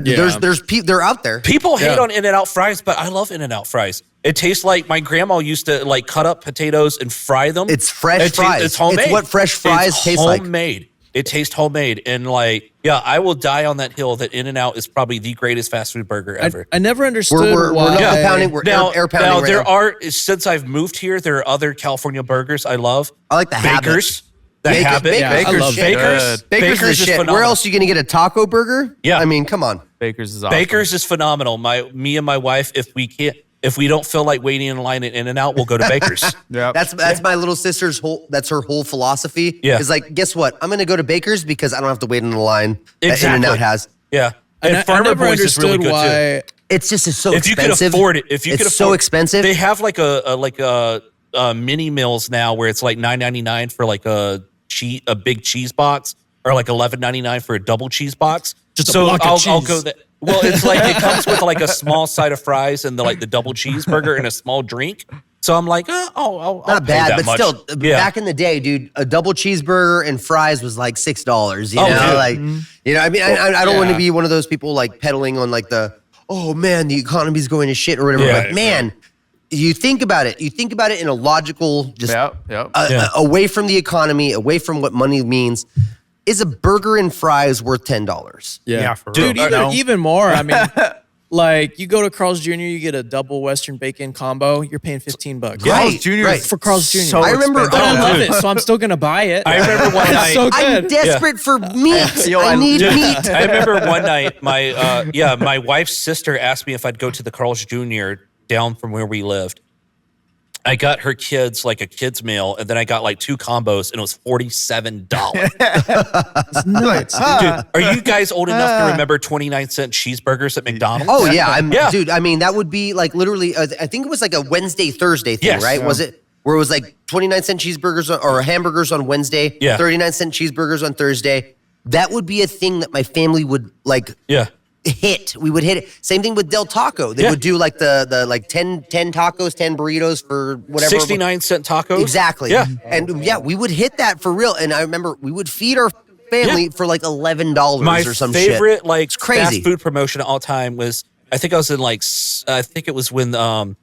Yeah. They're out there. People hate Yeah. on In-N-Out fries, but I love In-N-Out fries. It tastes like my grandma used to like cut up potatoes and fry them. It's fresh fries. It's homemade. It's what fresh fries It's taste like. Homemade. It tastes homemade, and like, yeah, I will die on that hill that In-N-Out is probably the greatest fast food burger ever. I never understood We're why. knuckle pounding. We're air pounding. now right there now. are since I've moved here, there are other California burgers I love. I like the Bakers. The Bacon- Habit. Baker's Yeah, I love Bakers. Good. Baker's the is shit. phenomenal. Where else are you gonna get a taco burger? Yeah. I mean, come on. Baker's is awesome. Baker's is phenomenal. Me and my wife, if we don't feel like waiting in line at In-N-Out, we'll go to Baker's. Yeah, That's my little sister's that's her whole philosophy. Yeah. Is like, guess what? I'm going to go to Baker's because I don't have to wait in the line that Exactly. In-N-Out has. Yeah. And And I Farmer never Boys is really understood good why. too. It's just so If you expensive. could afford it, if you it's could so afford expensive. They have like a mini meals now where it's like $9.99 for like a big cheese box, or like $11.99 for a double cheese box. Just a block of I'll cheese. go that. Well, it's like it comes with like a small side of fries and the double cheeseburger and a small drink. So I'm like, I'll Not pay bad, that but much. still, Yeah. back in the day, dude, a double cheeseburger and fries was like $6. You Oh, know, dude. like I mean, I don't want to Yeah. be one of those people like peddling on like oh man, the economy's going to shit or whatever. Yeah. But man, you think about it. You think about it in a logical, just Yep. away from the economy, away from what money means. Is a burger and fries worth $10? Yeah, for dude, real. even more. I mean, like you go to Carl's Jr., you get a double Western bacon combo. You're paying $15. Right, Jr. right. For Carl's Jr. So I remember- But I love expensive. it, so I'm still gonna buy it. I remember one It's night. so good. I'm desperate for meat. Yo, I need Dude, meat. I remember one night, my wife's sister asked me if I'd go to the Carl's Jr. down from where we lived. I got her kids like a kid's meal, and then I got like 2 combos, and it was $47. Nuts. Dude, are you guys old enough to remember 29-cent cheeseburgers at McDonald's? Oh yeah, Yeah. dude. I mean, that would be like literally. I think it was like a Wednesday, Thursday thing, Yes. right? Was it where it was like 29-cent cheeseburgers or hamburgers on Wednesday, Yeah. 39-cent cheeseburgers on Thursday? That would be a thing that my family would like Yeah. hit. We would hit it. Same thing with Del Taco. They Yeah. would do like the like 10 tacos, 10 burritos for whatever. 69-cent tacos? Exactly. Yeah. And yeah, we would hit that for real. And I remember we would feed our family for like $11 My or some shit. favorite like crazy. fast food promotion of all time was, I think I was in like, I think it was when, God,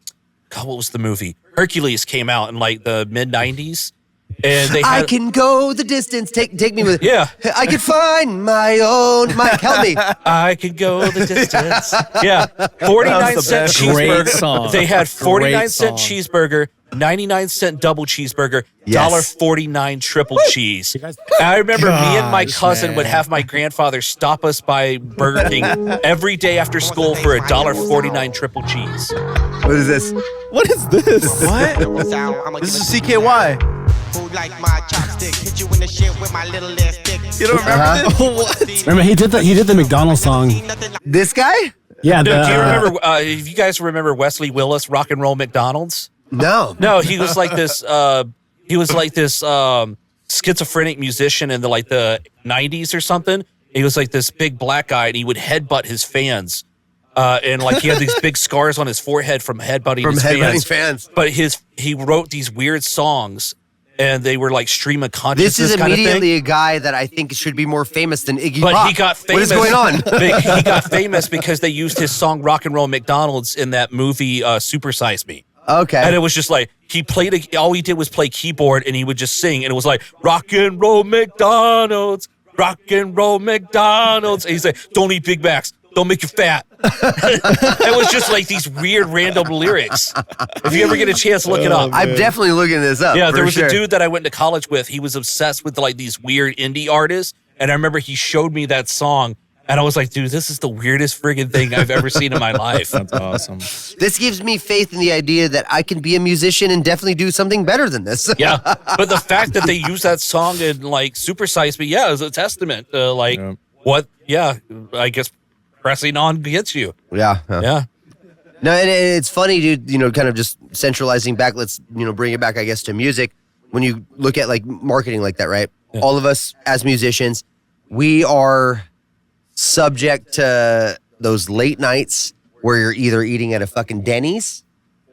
what was the movie? Hercules came out in like the mid-90s. And they I had, can go the distance. Take me with. Yeah. I can find my own. Mike, help me. I could go the distance. Yeah. 49-cent best. Great cheeseburger. song. They had 49-cent song. cheeseburger, 99-cent double cheeseburger, Yes. $1.49 triple cheese. I remember me and my Gosh, cousin man. would have my grandfather stop us by Burger King every day after school for $1.49 triple cheese. What is this? What is this? What? This is CKY. You don't remember this? Remember he did the McDonald's song. This guy? Yeah, Dude, the, do you remember? If you guys remember Wesley Willis, Rock and Roll McDonald's? No. No, he was like this. Schizophrenic musician in the 90s or something. He was like this big black guy, and he would headbutt his fans. And like he had these big scars on his forehead from headbutting From his headbutting fans. fans. But he wrote these weird songs, and they were like stream of This consciousness is kind of thing. immediately a guy that I think should be more famous than Iggy But Pop. he got famous. What is going on? He got famous because they used his song "Rock and Roll McDonald's" in that movie Super Size Me. Okay. And it was just like all he did was play keyboard, and he would just sing, and it was like "Rock and Roll McDonald's, Rock and Roll McDonald's." And he's like, "Don't eat Big Macs, don't make you fat." It was just like these weird random lyrics. If you ever get a chance, look it up. I'm definitely looking this up. Yeah, for there was sure. a dude that I went to college with. He was obsessed with like these weird indie artists, and I remember he showed me that song, and I was like, "Dude, this is the weirdest friggin' thing I've ever seen in my life." That's awesome. This gives me faith in the idea that I can be a musician and definitely do something better than this. Yeah, but the fact that they use that song in like Super Size Me, is a testament to like Yeah. what. Yeah, I guess pressing on gets you. Yeah. Yeah, No, and it's funny, dude, kind of just centralizing back. Let's, bring it back, I guess, to music. When you look at like marketing like that, right? Yeah. All of us as musicians, we are subject to those late nights where you're either eating at a fucking Denny's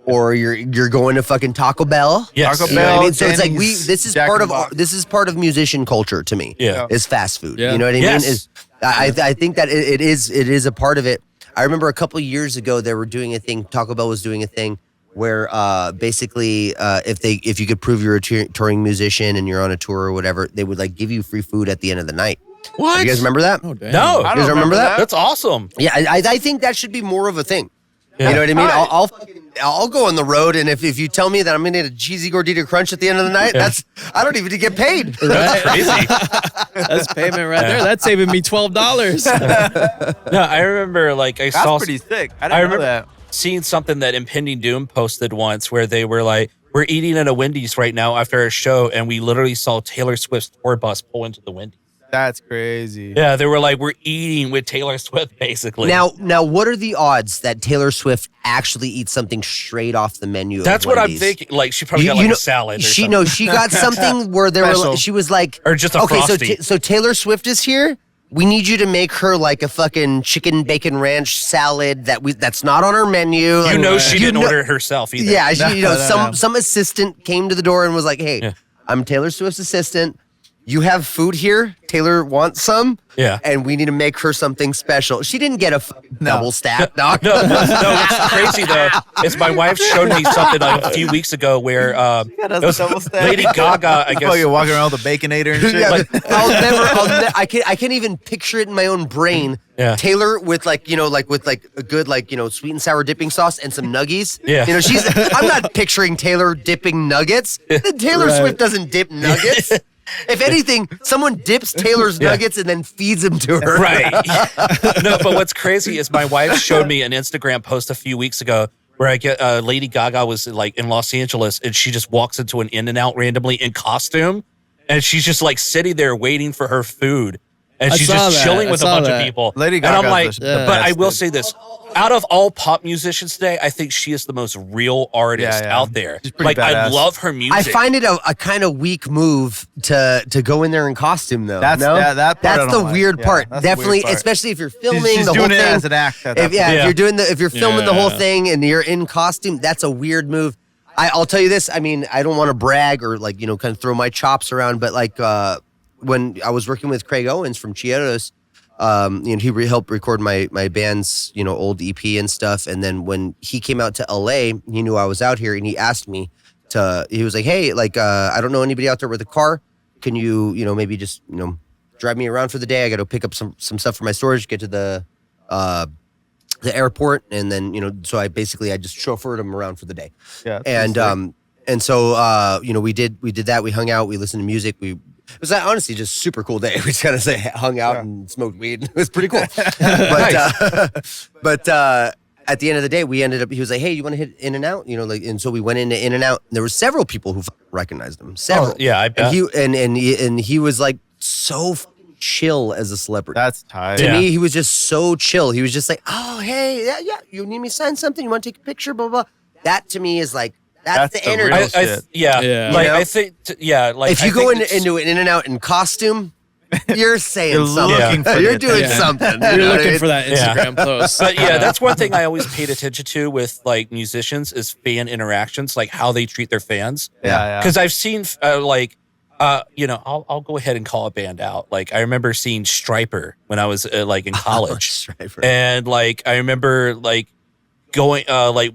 or you're going to fucking Taco Bell. yes. Taco You know what I Bell, mean? So it's like Denny's, this is Jack part in of the Box. this is part of musician culture to me. Yeah. Is fast food. Yeah. You know what I Yes. mean? I think that it is a part of it. I remember a couple years ago they were doing a thing. Taco Bell was doing a thing where basically if you could prove you're a touring musician and you're on a tour or whatever, they would like give you free food at the end of the night. What? You guys remember that? Oh, damn. No, I You guys don't remember that? that's awesome. Yeah, I think that should be more of a thing. You know what I mean? I'll go on the road, and if you tell me that I'm gonna get a cheesy gordita crunch at the end of the night, I don't even get paid. Right? Crazy. That's payment right there. That's saving me $12. No, I remember I saw pretty sick. I remember that. Seeing something that Impending Doom posted once where they were like, we're eating at a Wendy's right now after a show, and we literally saw Taylor Swift's tour bus pull into the Wendy's. That's crazy. Yeah, they were like, we're eating with Taylor Swift, basically. Now, what are the odds that Taylor Swift actually eats something straight off the menu? That's what I'm thinking. Like, she probably got a salad. She got something where they were. She was like, or just a Frosty. So Taylor Swift is here. We need you to make her like a fucking chicken bacon ranch salad that's not on our menu. She didn't order it herself either. Yeah, some assistant came to the door and was like, "Hey, I'm Taylor Swift's assistant. You have food here. Taylor wants some. Yeah. And we need to make her something special." She didn't get a double stack, dog. No, what's crazy though is my wife showed me something a few weeks ago where it was Lady Gaga, I guess. Oh, you're walking around with a Baconator and shit. Yeah, I can't even picture it in my own brain. Yeah. Taylor with a good sweet and sour dipping sauce and some nuggies. Yeah. I'm not picturing Taylor dipping nuggets. Taylor Swift doesn't dip nuggets. If anything, someone dips Taylor's nuggets and then feeds them to her. Right. No, but what's crazy is my wife showed me an Instagram post a few weeks ago where I get Lady Gaga was like in Los Angeles and she just walks into an In-N-Out randomly in costume and she's just like sitting there waiting for her food. And she's just chilling with a bunch of people. Lady Gaga. And I'm like, but I will say this. Out of all pop musicians today, I think she is the most real artist out there. She's pretty I badass. love her music. I find it a kind of weak move to go in there in costume, though. That's the weird part. Yeah, that's Definitely, the weird part. especially if you're filming She's the whole doing it thing. as an act. If you're filming the whole thing and you're in costume, that's a weird move. I'll tell you this. I mean, I don't want to brag or kind of throw my chops around, but when I was working with Craig Owens from Chiodos, he helped record my band's old EP and stuff. And then when he came out to LA, he knew I was out here, and he asked me he was like, "Hey, I don't know anybody out there with a car. Can you maybe just drive me around for the day? I got to pick up some stuff for my storage, get to the airport, and then so I just chauffeured him around for the day." Yeah, and so we did that. We hung out, we listened to music, it was honestly just super cool day. We just kind of hung out and smoked weed. It was pretty cool. But at the end of the day, we ended up. He was like, "Hey, you want to hit In-N-Out?" And so we went into In-N-Out. And there were several people who recognized him. Several. Oh, yeah, I bet. And he was like so fucking chill as a celebrity. That's tight. To me, he was just so chill. He was just like, "Oh, hey, yeah, you need me to sign something? You want to take a picture? Blah blah." That to me is like. That's the energy. real shit. I think, if you go into an In-N-Out in costume, you're saying You're something. You're doing something. You're looking for that Instagram post. But that's one thing I always paid attention to with musicians is fan interactions, like how they treat their fans. Yeah. Because I've seen I'll go ahead and call a band out. Like I remember seeing Stryper when I was in college, Stryper. and I remember going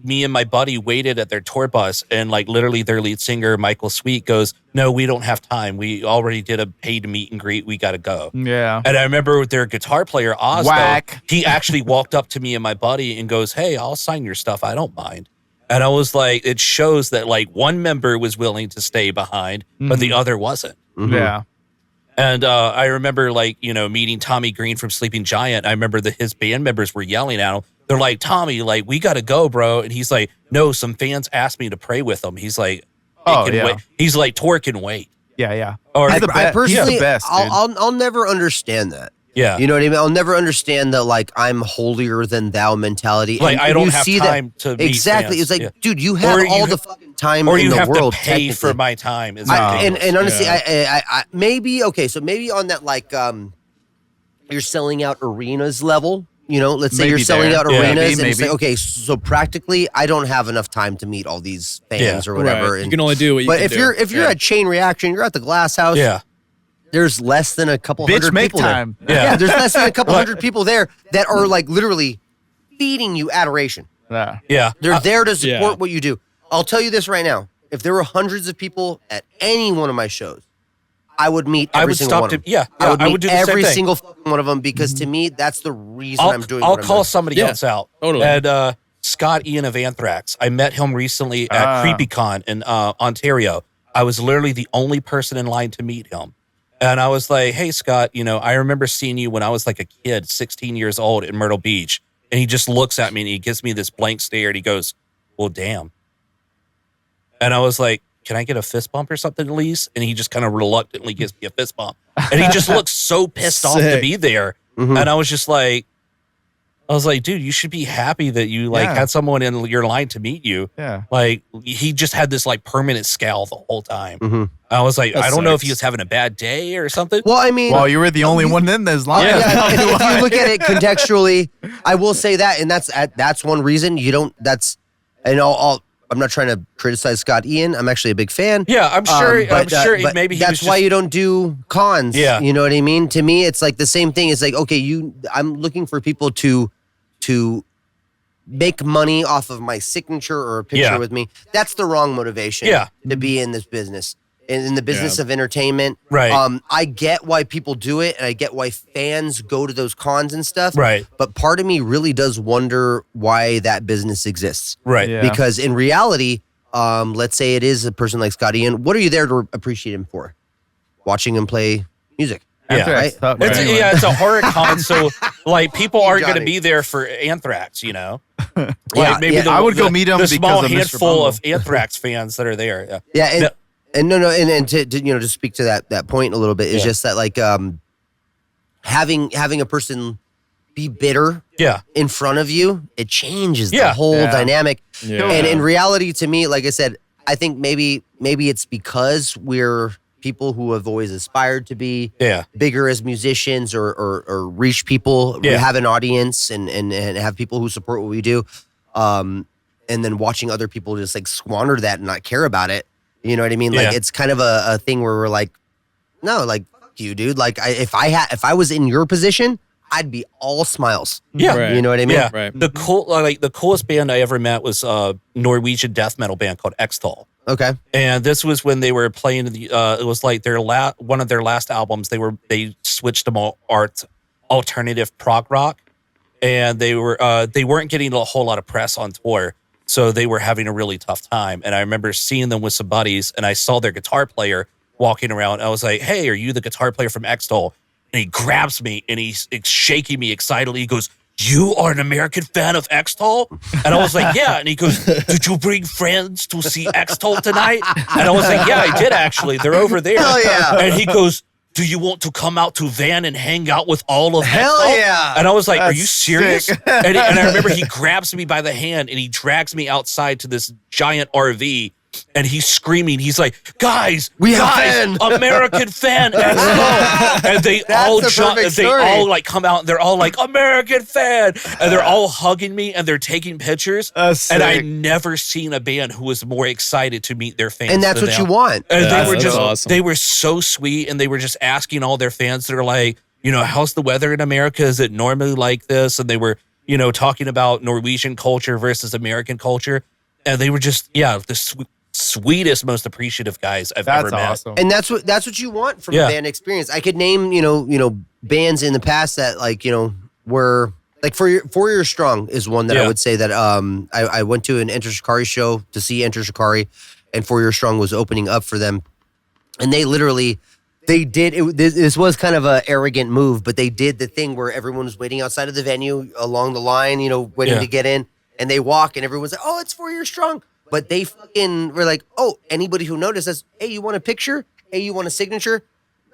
me and my buddy waited at their tour bus and literally their lead singer Michael Sweet goes, "No, we don't have time. We already did a paid meet and greet. We got to go." Yeah. And I remember their guitar player Oz, Whack. he actually walked up to me and my buddy and goes, "Hey, I'll sign your stuff. I don't mind." And I was like, it shows that one member was willing to stay behind, but the other wasn't. Mm-hmm. Yeah. And I remember meeting Tommy Green from Sleeping Giant. I remember that his band members were yelling at him. They're like, "Tommy, we got to go, bro." And he's like, "No, some fans asked me to pray with them." He's like, wait. He's like, "Tour can wait." Yeah. Or He's the best. I personally, He's the best, dude. I'll never understand that. Yeah. You know what I mean? I'll never understand the I'm holier than thou mentality. I don't have time to meet exactly. fans. It's like, dude, you have all the fucking time or in you the have world. to pay for my time. And honestly, I maybe so maybe on that you're selling out arenas level. Let's say Maybe you're selling there. out arenas, and maybe. it's like, okay, so practically, I don't have enough time to meet all these fans or whatever. Right. You can only do what you but can do. if you're at Chain Reaction, you're at the Glass House. Yeah. There's less than a couple Bitch, hundred make people time. there. Yeah. There's less than a couple hundred people there that are literally feeding you adoration. Yeah. Yeah. They're there to support Yeah. what you do. I'll tell you this right now: if there were hundreds of people at any one of my shows, I would meet every single one of them. I would meet do the same every thing. single fucking one of them because to me, that's the reason I'm doing. I'll what I'm call doing. somebody else out. Totally. And Scott Ian of Anthrax. I met him recently at CreepyCon in Ontario. I was literally the only person in line to meet him. And I was like, hey, Scott, I remember seeing you when I was like a kid, 16 years old in Myrtle Beach. And he just looks at me and he gives me this blank stare and he goes, well, damn. And I was like, can I get a fist bump or something at least? And he just kind of reluctantly gives me a fist bump. And he just looks so pissed off to be there. Mm-hmm. And I was like, dude, you should be happy that you had someone in your line to meet you. Yeah. Like he just had this like permanent scowl the whole time. Mm-hmm. I was like, I don't know if he was having a bad day or something. Well, I mean, you were the only one in this line. Yeah. And if you look at it contextually, I will say that, and that's one reason you don't. I'm not trying to criticize Scott Ian. I'm actually a big fan. Yeah, I'm sure. But maybe that's why you don't do cons. Yeah, you know what I mean. To me, it's like the same thing. It's like, okay, I'm looking for people to make money off of my signature or a picture with me. That's the wrong motivation. To be in this business. In the business of entertainment. Right. I get why people do it, and I get why fans go to those cons and stuff. Right. But part of me really does wonder why that business exists. Right. Yeah. Because in reality, let's say it is a person like Scott Ian, what are you there to appreciate him for? Watching him play music. Yeah, right? It's a horror con, so like people aren't going to be there for Anthrax, maybe I would go meet him. The small because of handful of Anthrax fans that are there. And to speak to that point a little bit is just that like having a person be bitter in front of you, it changes the whole dynamic. Yeah. And in reality, to me, like I said, I think maybe it's because we're people who have always aspired to be bigger as musicians or reach people, have an audience and have people who support what we do. And then watching other people just like squander that and not care about it. You know what I mean? Like it's kind of a thing where we're like, no, like fuck you, dude. Like if I was in your position, I'd be all smiles. Yeah. Right. You know what I mean? Yeah. Right. The coolest band I ever met was a Norwegian death metal band called Xtal. Okay. And this was when they were playing it was like one of their last albums. They switched them all alternative prog rock, and they weren't getting a whole lot of press on tour. So they were having a really tough time. And I remember seeing them with some buddies, and I saw their guitar player walking around. I was like, hey, are you the guitar player from Xtal? And he grabs me, and he's shaking me excitedly. He goes, you are an American fan of Xtal? And I was like, yeah. And he goes, did you bring friends to see Xtal tonight? And I was like, yeah, I did actually. They're over there. Hell yeah. And he goes, do you want to come out to Van and hang out with all of Hell Xtal? yeah. And I was like, That's are you serious? And I remember he grabs me by the hand and he drags me outside to this giant RV. And he's screaming. He's like, guys, American fan. And they all jump. They all like come out. And they're all like, American fan. And they're all hugging me and they're taking pictures. And I never seen a band who was more excited to meet their fans. And that's what you want. And they were just awesome. They were so sweet. And they were just asking all their fans that are like, how's the weather in America? Is it normally like this? And they were, talking about Norwegian culture versus American culture. And they were just, the sweetest, most appreciative guys I've ever met. Awesome. And that's what you want from a band experience. I could name, bands in the past that were like Four Years Strong is one that I would say that I went to an Enter Shikari show to see Enter Shikari, and 4 Years Strong was opening up for them. And they did it. This was kind of an arrogant move, but they did the thing where everyone was waiting outside of the venue along the line, waiting to get in, and they walk, and everyone's like, "Oh, it's 4 Years Strong." But they fucking were like, "Oh, anybody who noticed us, hey, you want a picture? Hey, you want a signature?"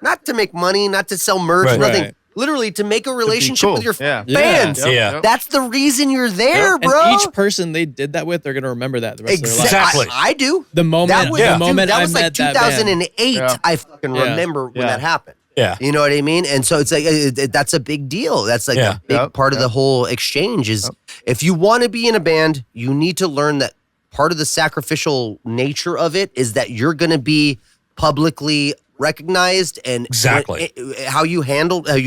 Not to make money, not to sell merch, nothing. Right. Literally to make a relationship with your fans. Yeah. That's the reason you're there, bro. And each person they did that with, they're gonna remember that the rest of their life. Exactly. I do. The moment, that was I like met 2008. that band. I fucking remember when that happened. Yeah. You know what I mean? And so it's like, that's a big deal. That's like a big part of the whole exchange is if you want to be in a band, you need to learn that part of the sacrificial nature of it is that you're going to be publicly recognized, and how you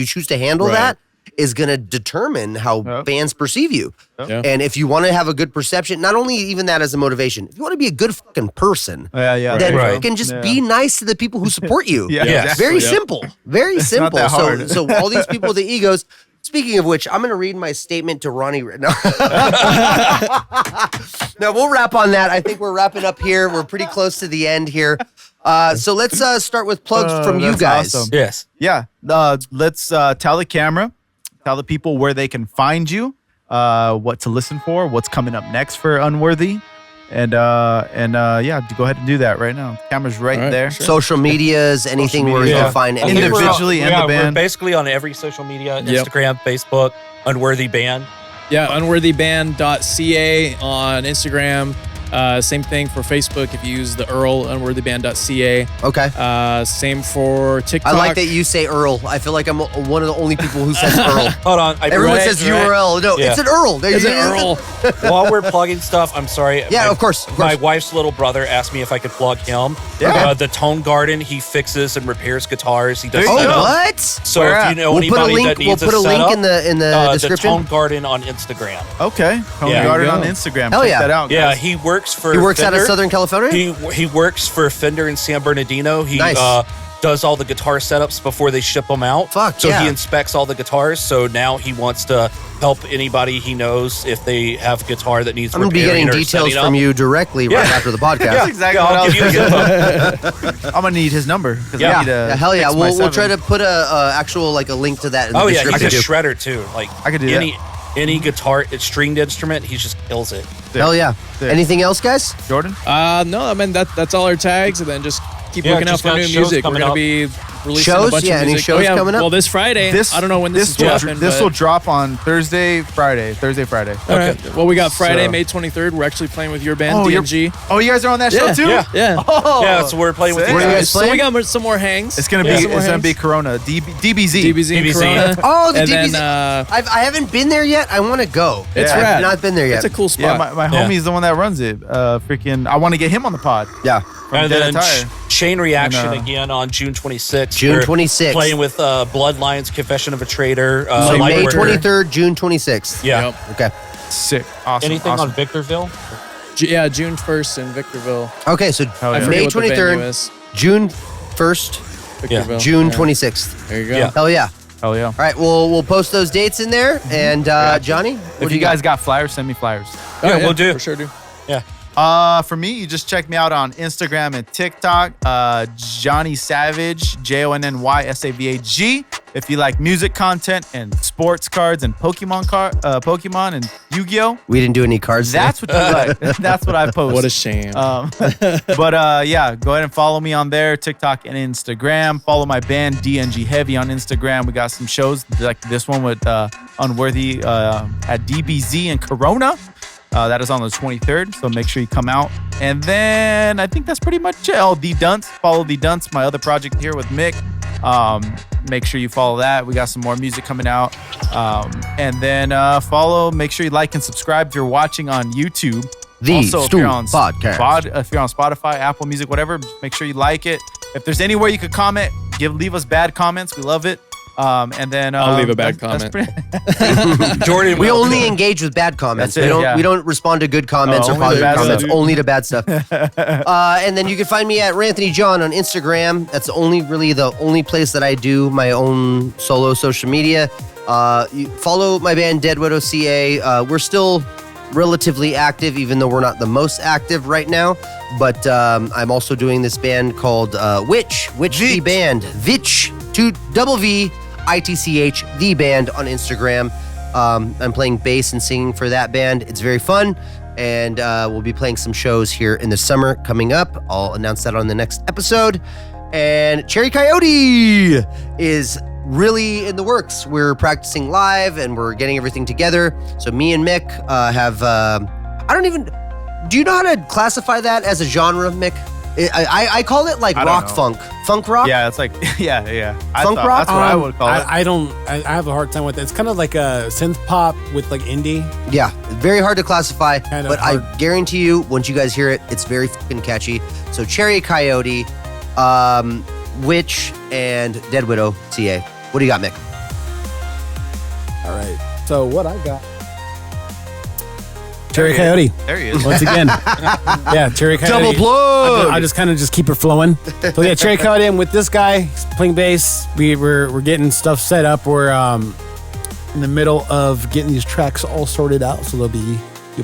choose to handle that is going to determine how fans perceive you. And if you want to have a good perception, not only even that as a motivation, if you want to be a good fucking person, then fucking just be nice to the people who support you. Very simple. Very simple. Not that hard. So all these people with the egos, Speaking of which, I'm going to read my statement to Ronnie right now. No, we'll wrap on that. I think we're wrapping up here. We're pretty close to the end here. So let's start with plugs from you guys. Awesome. Yes. Yeah. Let's tell the camera, tell the people where they can find you, what to listen for, what's coming up next for UnWorthy. And yeah, go ahead and do that right now. The camera's right there. Sure. Social medias, anything where you can find anything. Individually and the band. We're basically on every social media, Instagram, Facebook, UnWorthy Band. Yeah, unworthyband.ca on Instagram. Same thing for Facebook if you use the URL, unworthyband.ca. Okay. Same for TikTok. I like that you say URL. I feel like I'm one of the only people who says URL. Hold on. Everyone says URL. No, it's an URL. It's an URL. While we're plugging stuff, I'm sorry. Yeah, of course. My wife's little brother asked me if I could plug him. Yeah. The Tone Garden, he fixes and repairs guitars. He does. What? So if you know anybody that needs we'll put a link in the description. The Tone Garden on Instagram. Okay. Tone Garden on Instagram. Hell Check that out, guys. Yeah, he works for He works Fender. out of Southern California? He works for Fender in San Bernardino. He does all the guitar setups before they ship them out. So he inspects all the guitars. So now he wants to help anybody he knows if they have a guitar that needs repairing. I'm going to be getting details from you directly right after the podcast. That's exactly what I was thinking. I'm going to need his number. Hell yeah. We'll try to put a actual like a link to that in the description. He's a shredder too. Like I could do any guitar, stringed instrument, he just kills it. Hell yeah. Anything else, guys? Jordan? No, I mean that's all our tags, and then just keep looking out for new music. We're gonna be releasing a bunch of music. Any shows coming up? Well, this Friday. I don't know when this is dropping. This will drop on Thursday, Friday. All right. Well, we got Friday, May 23rd. We're actually playing with your band, DMG. Oh, you guys are on that show too? Yeah. Oh, yeah. So we're playing with you guys. So we got some more hangs. It's gonna be Corona. DBZ and Corona. Oh, the DBZ. Then, I haven't been there yet. I want to go. It's rad. I've not been there yet. It's a cool spot. Yeah, my homie's the one that runs it. I want to get him on the pod. Yeah. And then Chain Reaction again on June 26th. June 26th. Playing with Bloodlines, Confession of a Traitor. So May 23rd, June 26th. Yeah. Yep. Okay. Sick. Awesome. Anything on Victorville? Yeah, June 1st in Victorville. Okay, so May 23rd, June 1st, Victorville. June 26th. There you go. Yeah. Hell yeah. Hell yeah. All right, we'll post those dates in there. And Johnny, if you guys got flyers, send me flyers. Yeah, we'll do. For sure do. Yeah. For me, you just check me out on Instagram and TikTok, JonnySavag, JonnySavag. If you like music content and sports cards and Pokemon and Yu-Gi-Oh. We didn't do any cards. That's what you like. That's what I post. What a shame. But yeah, go ahead and follow me on there, TikTok and Instagram. Follow my band DNG Heavy on Instagram. We got some shows like this one with UnWorthy at DBZ in Corona. That is on the 23rd, so make sure you come out. And then I think that's pretty much it. Oh, Dunce. Follow Dunce, my other project here with Mick. Make sure you follow that. We got some more music coming out. And then make sure you like and subscribe if you're watching on YouTube. Thee Also, Stool if you're on Podcast. If you're on Spotify, Apple Music, whatever, make sure you like it. If there's anywhere you could comment, leave us bad comments. We love it. And then I'll leave a bad comment. Jordan, we only engage with bad comments. We don't respond to good comments or positive comments. Only to bad stuff. And then you can find me at Ranthony John on Instagram. That's the only place that I do my own solo social media. You follow my band DeadWidow CA. We're still relatively active, even though we're not the most active right now. But I'm also doing this band called Witch the Band. Vitch, 2 double V. ITCH, The Band on Instagram. I'm playing bass and singing for that band. It's very fun, and we'll be playing some shows here in the summer coming up. I'll announce that on the next episode. And Cherry Coyote is really in the works. We're practicing live, and we're getting everything together. So me and Mick do you know how to classify that as a genre, Mick? I call it like rock funk. Funk rock? Yeah, it's like, yeah. Funk rock? That's what I would call it. I have a hard time with it. It's kind of like a synth pop with like indie. Yeah, very hard to classify, but hard. I guarantee you, once you guys hear it, it's very fucking catchy. So Cherry Coyote, Witch, and DeadWidow CA. What do you got, Mick? All right. So what I got. Cherry Coyote. There he is. Once again. Yeah, Cherry Coyote. Double plug. I just kind of keep it flowing. So yeah, Cherry Coyote. I'm with this guy. He's playing bass. We're getting stuff set up. We're in the middle of getting these tracks all sorted out, so you'll be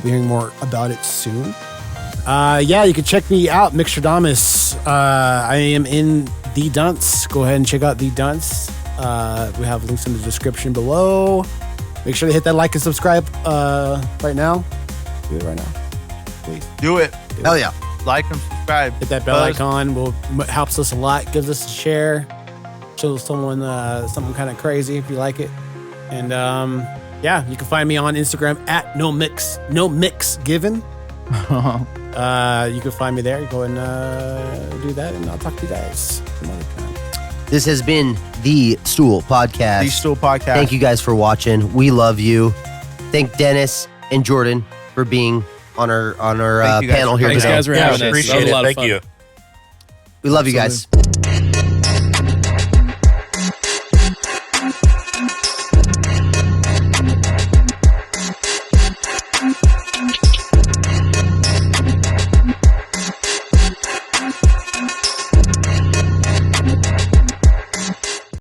hearing more about it soon. Yeah, you can check me out, Mickstradamus. I am in The Dunce. Go ahead and check out The Dunce. We have links in the description below. Make sure to hit that like and subscribe right now. Do it right now, please. Do it. Hell yeah. Like and subscribe. Hit that bell icon. Helps us a lot. Gives us a share. Show someone something kind of crazy if you like it. And yeah, you can find me on Instagram at no mix given. You can find me there. Go and do that, and I'll talk to you guys some other time. This has been The Stool Podcast. Thee Stool Podcast. Thank you guys for watching. We love you. Thank Dennis and Jordan for being on our Thank you guys panel for here coming Thanks, today. guys, for Yeah, having us. That was appreciate a lot it. of Thank fun. you. We love you guys.